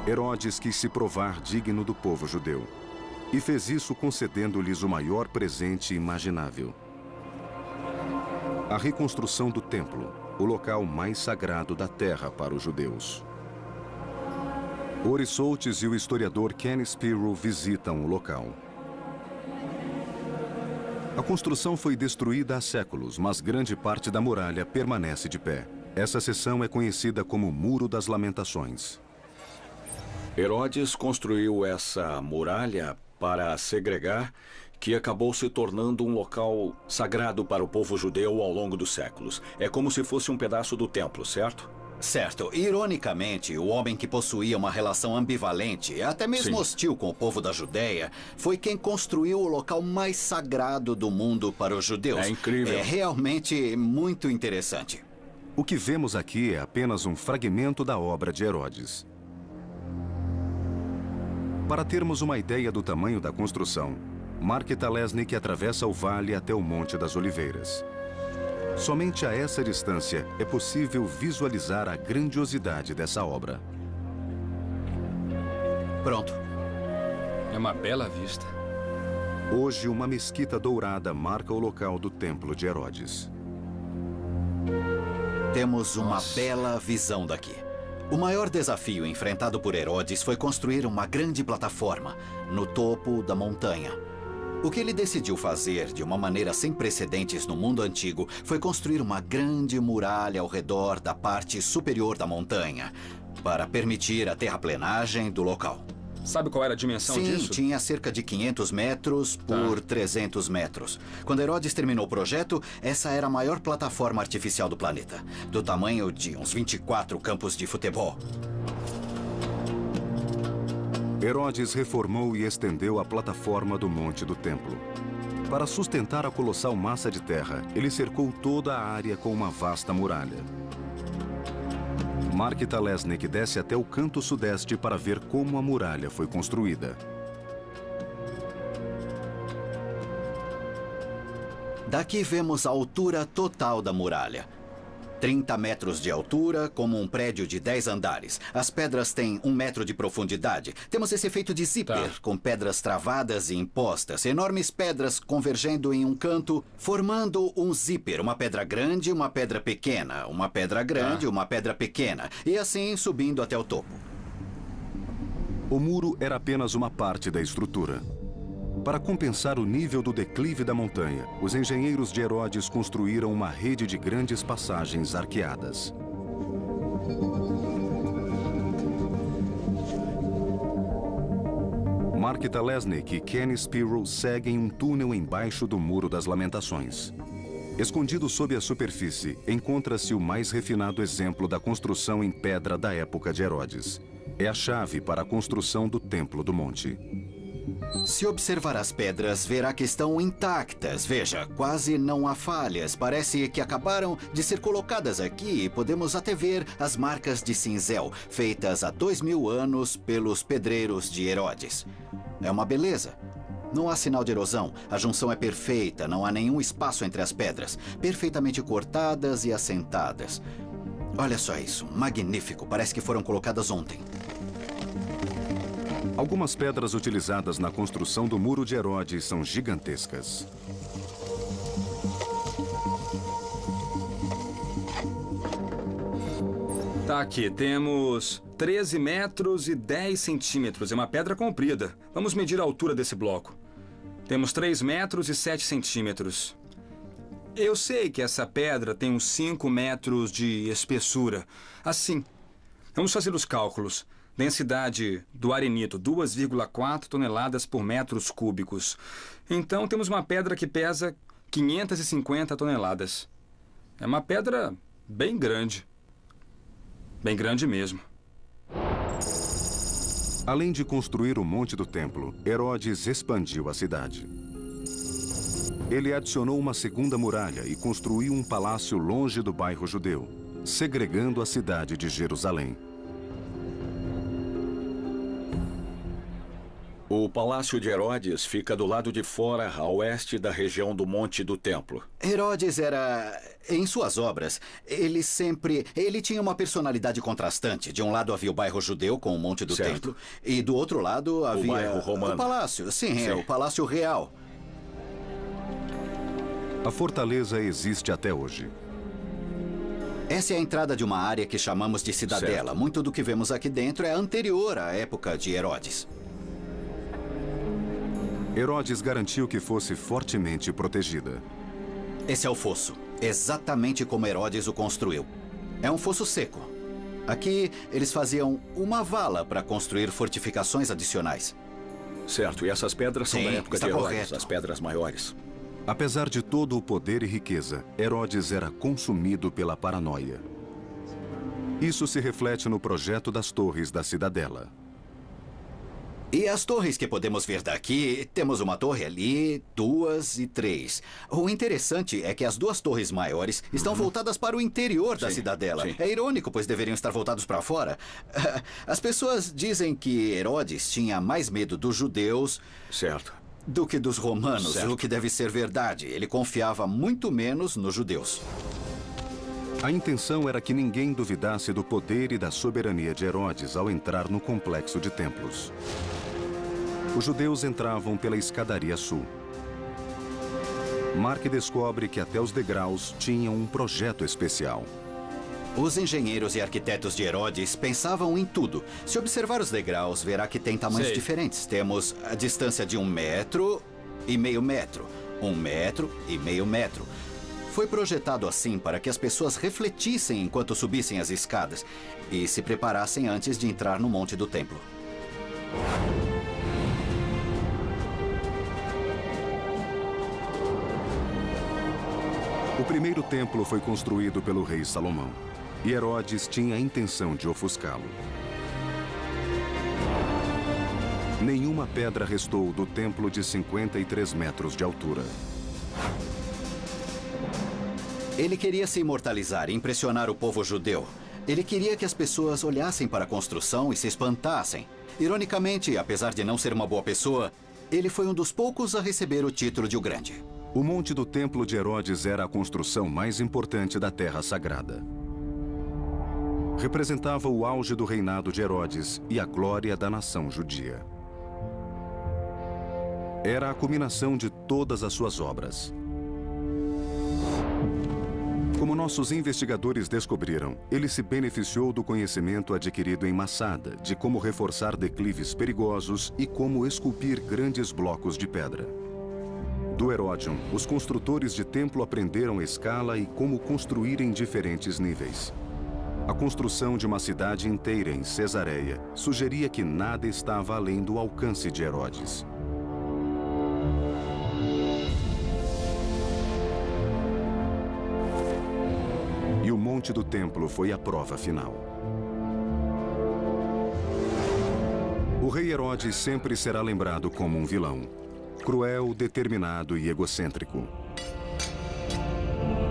Herodes quis se provar digno do povo judeu, e fez isso concedendo-lhes o maior presente imaginável: a reconstrução do templo, o local mais sagrado da terra para os judeus. Ori Soates e o historiador Ken Spiro visitam o local. A construção foi destruída há séculos, mas grande parte da muralha permanece de pé. Essa seção é conhecida como Muro das Lamentações. Herodes construiu essa muralha para segregar, que acabou se tornando um local sagrado para o povo judeu ao longo dos séculos. É como se fosse um pedaço do templo, certo? Certo. Ironicamente, o homem que possuía uma relação ambivalente, até mesmo hostil com o povo da Judéia, foi quem construiu o local mais sagrado do mundo para os judeus. É incrível. É realmente muito interessante. O que vemos aqui é apenas um fragmento da obra de Herodes. Para termos uma ideia do tamanho da construção, Mark Talesnik atravessa o vale até o Monte das Oliveiras. Somente a essa distância é possível visualizar a grandiosidade dessa obra. Pronto. É uma bela vista. Hoje, uma mesquita dourada marca o local do templo de Herodes. Temos uma bela visão daqui. O maior desafio enfrentado por Herodes foi construir uma grande plataforma no topo da montanha. O que ele decidiu fazer de uma maneira sem precedentes no mundo antigo foi construir uma grande muralha ao redor da parte superior da montanha para permitir a terraplenagem do local. Sabe qual era a dimensão disso? Sim, tinha cerca de 500 metros por 300 metros. Quando Herodes terminou o projeto, essa era a maior plataforma artificial do planeta, do tamanho de uns 24 campos de futebol. Herodes reformou e estendeu a plataforma do Monte do Templo. Para sustentar a colossal massa de terra, ele cercou toda a área com uma vasta muralha. Mark Talesnik desce até o canto sudeste para ver como a muralha foi construída. Daqui vemos a altura total da muralha. 30 metros de altura, como um prédio de 10 andares. As pedras têm 1 metro de profundidade. Temos esse efeito de zíper, com pedras travadas e impostas. Enormes pedras convergendo em um canto, formando um zíper. Uma pedra grande, uma pedra pequena. Uma pedra grande, uma pedra pequena. E assim subindo até o topo. O muro era apenas uma parte da estrutura. Para compensar o nível do declive da montanha, os engenheiros de Herodes construíram uma rede de grandes passagens arqueadas. Mark Talesnik e Ken Spiro seguem um túnel embaixo do Muro das Lamentações. Escondido sob a superfície, encontra-se o mais refinado exemplo da construção em pedra da época de Herodes. É a chave para a construção do Templo do Monte. Se observar as pedras, verá que estão intactas. Veja, quase não há falhas. Parece que acabaram de ser colocadas aqui e podemos até ver as marcas de cinzel, feitas há 2000 anos pelos pedreiros de Herodes. É uma beleza. Não há sinal de erosão. A junção é perfeita, não há nenhum espaço entre as pedras. Perfeitamente cortadas e assentadas. Olha só isso, magnífico. Parece que foram colocadas ontem. Algumas pedras utilizadas na construção do Muro de Herodes são gigantescas. Tá aqui, temos 13 metros e 10 centímetros. É uma pedra comprida. Vamos medir a altura desse bloco. Temos 3 metros e 7 centímetros. Eu sei que essa pedra tem uns 5 metros de espessura. Assim, vamos fazer os cálculos. Densidade do arenito, 2,4 toneladas por metros cúbicos. Então, temos uma pedra que pesa 550 toneladas. É uma pedra bem grande. Bem grande mesmo. Além de construir o Monte do Templo, Herodes expandiu a cidade. Ele adicionou uma segunda muralha e construiu um palácio longe do bairro judeu, segregando a cidade de Jerusalém. O Palácio de Herodes fica do lado de fora, a oeste da região do Monte do Templo. Herodes era... Em suas obras, ele tinha uma personalidade contrastante. De um lado havia o bairro judeu com o Monte do Templo, e do outro lado havia... O bairro romano. O palácio, sim, o Palácio Real. A fortaleza existe até hoje. Essa é a entrada de uma área que chamamos de cidadela. Certo. Muito do que vemos aqui dentro é anterior à época de Herodes. Herodes garantiu que fosse fortemente protegida. Esse é o fosso, exatamente como Herodes o construiu. É um fosso seco. Aqui, eles faziam uma vala para construir fortificações adicionais. Certo, e essas pedras são da época de Herodes, correto. as pedras maiores. Apesar de todo o poder e riqueza, Herodes era consumido pela paranoia. Isso se reflete no projeto das torres da cidadela. E as torres que podemos ver daqui, temos uma torre ali, 2 e 3. O interessante é que as 2 torres maiores estão voltadas para o interior da cidadela. Sim. É irônico, pois deveriam estar voltados para fora. As pessoas dizem que Herodes tinha mais medo dos judeus... Certo. ...do que dos romanos, Certo. o que deve ser verdade. Ele confiava muito menos nos judeus. A intenção era que ninguém duvidasse do poder e da soberania de Herodes ao entrar no complexo de templos. Os judeus entravam pela escadaria sul. Mark descobre que até os degraus tinham um projeto especial. Os engenheiros e arquitetos de Herodes pensavam em tudo. Se observar os degraus, verá que tem tamanhos diferentes. Temos a distância de 1,5 metros, 1,5 metro. Foi projetado assim para que as pessoas refletissem enquanto subissem as escadas e se preparassem antes de entrar no Monte do Templo. O primeiro templo foi construído pelo rei Salomão, e Herodes tinha a intenção de ofuscá-lo. Nenhuma pedra restou do templo de 53 metros de altura. Ele queria se imortalizar e impressionar o povo judeu. Ele queria que as pessoas olhassem para a construção e se espantassem. Ironicamente, apesar de não ser uma boa pessoa, ele foi um dos poucos a receber o título de o Grande. O Monte do Templo de Herodes era a construção mais importante da Terra Sagrada. Representava o auge do reinado de Herodes e a glória da nação judia. Era a culminação de todas as suas obras. Como nossos investigadores descobriram, ele se beneficiou do conhecimento adquirido em Massada, de como reforçar declives perigosos e como esculpir grandes blocos de pedra. Do Herodion, os construtores de templo aprenderam escala e como construir em diferentes níveis. A construção de uma cidade inteira em Cesareia sugeria que nada estava além do alcance de Herodes. E o Monte do Templo foi a prova final. O rei Herodes sempre será lembrado como um vilão. Cruel, determinado e egocêntrico.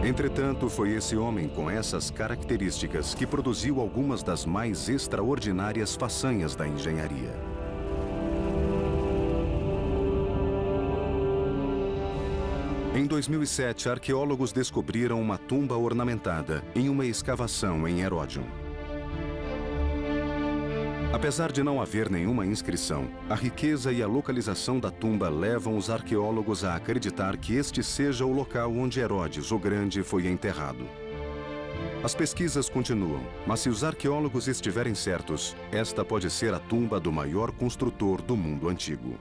Entretanto, foi esse homem com essas características que produziu algumas das mais extraordinárias façanhas da engenharia. Em 2007, arqueólogos descobriram uma tumba ornamentada em uma escavação em Herodion. Apesar de não haver nenhuma inscrição, a riqueza e a localização da tumba levam os arqueólogos a acreditar que este seja o local onde Herodes o Grande foi enterrado. As pesquisas continuam, mas se os arqueólogos estiverem certos, esta pode ser a tumba do maior construtor do mundo antigo.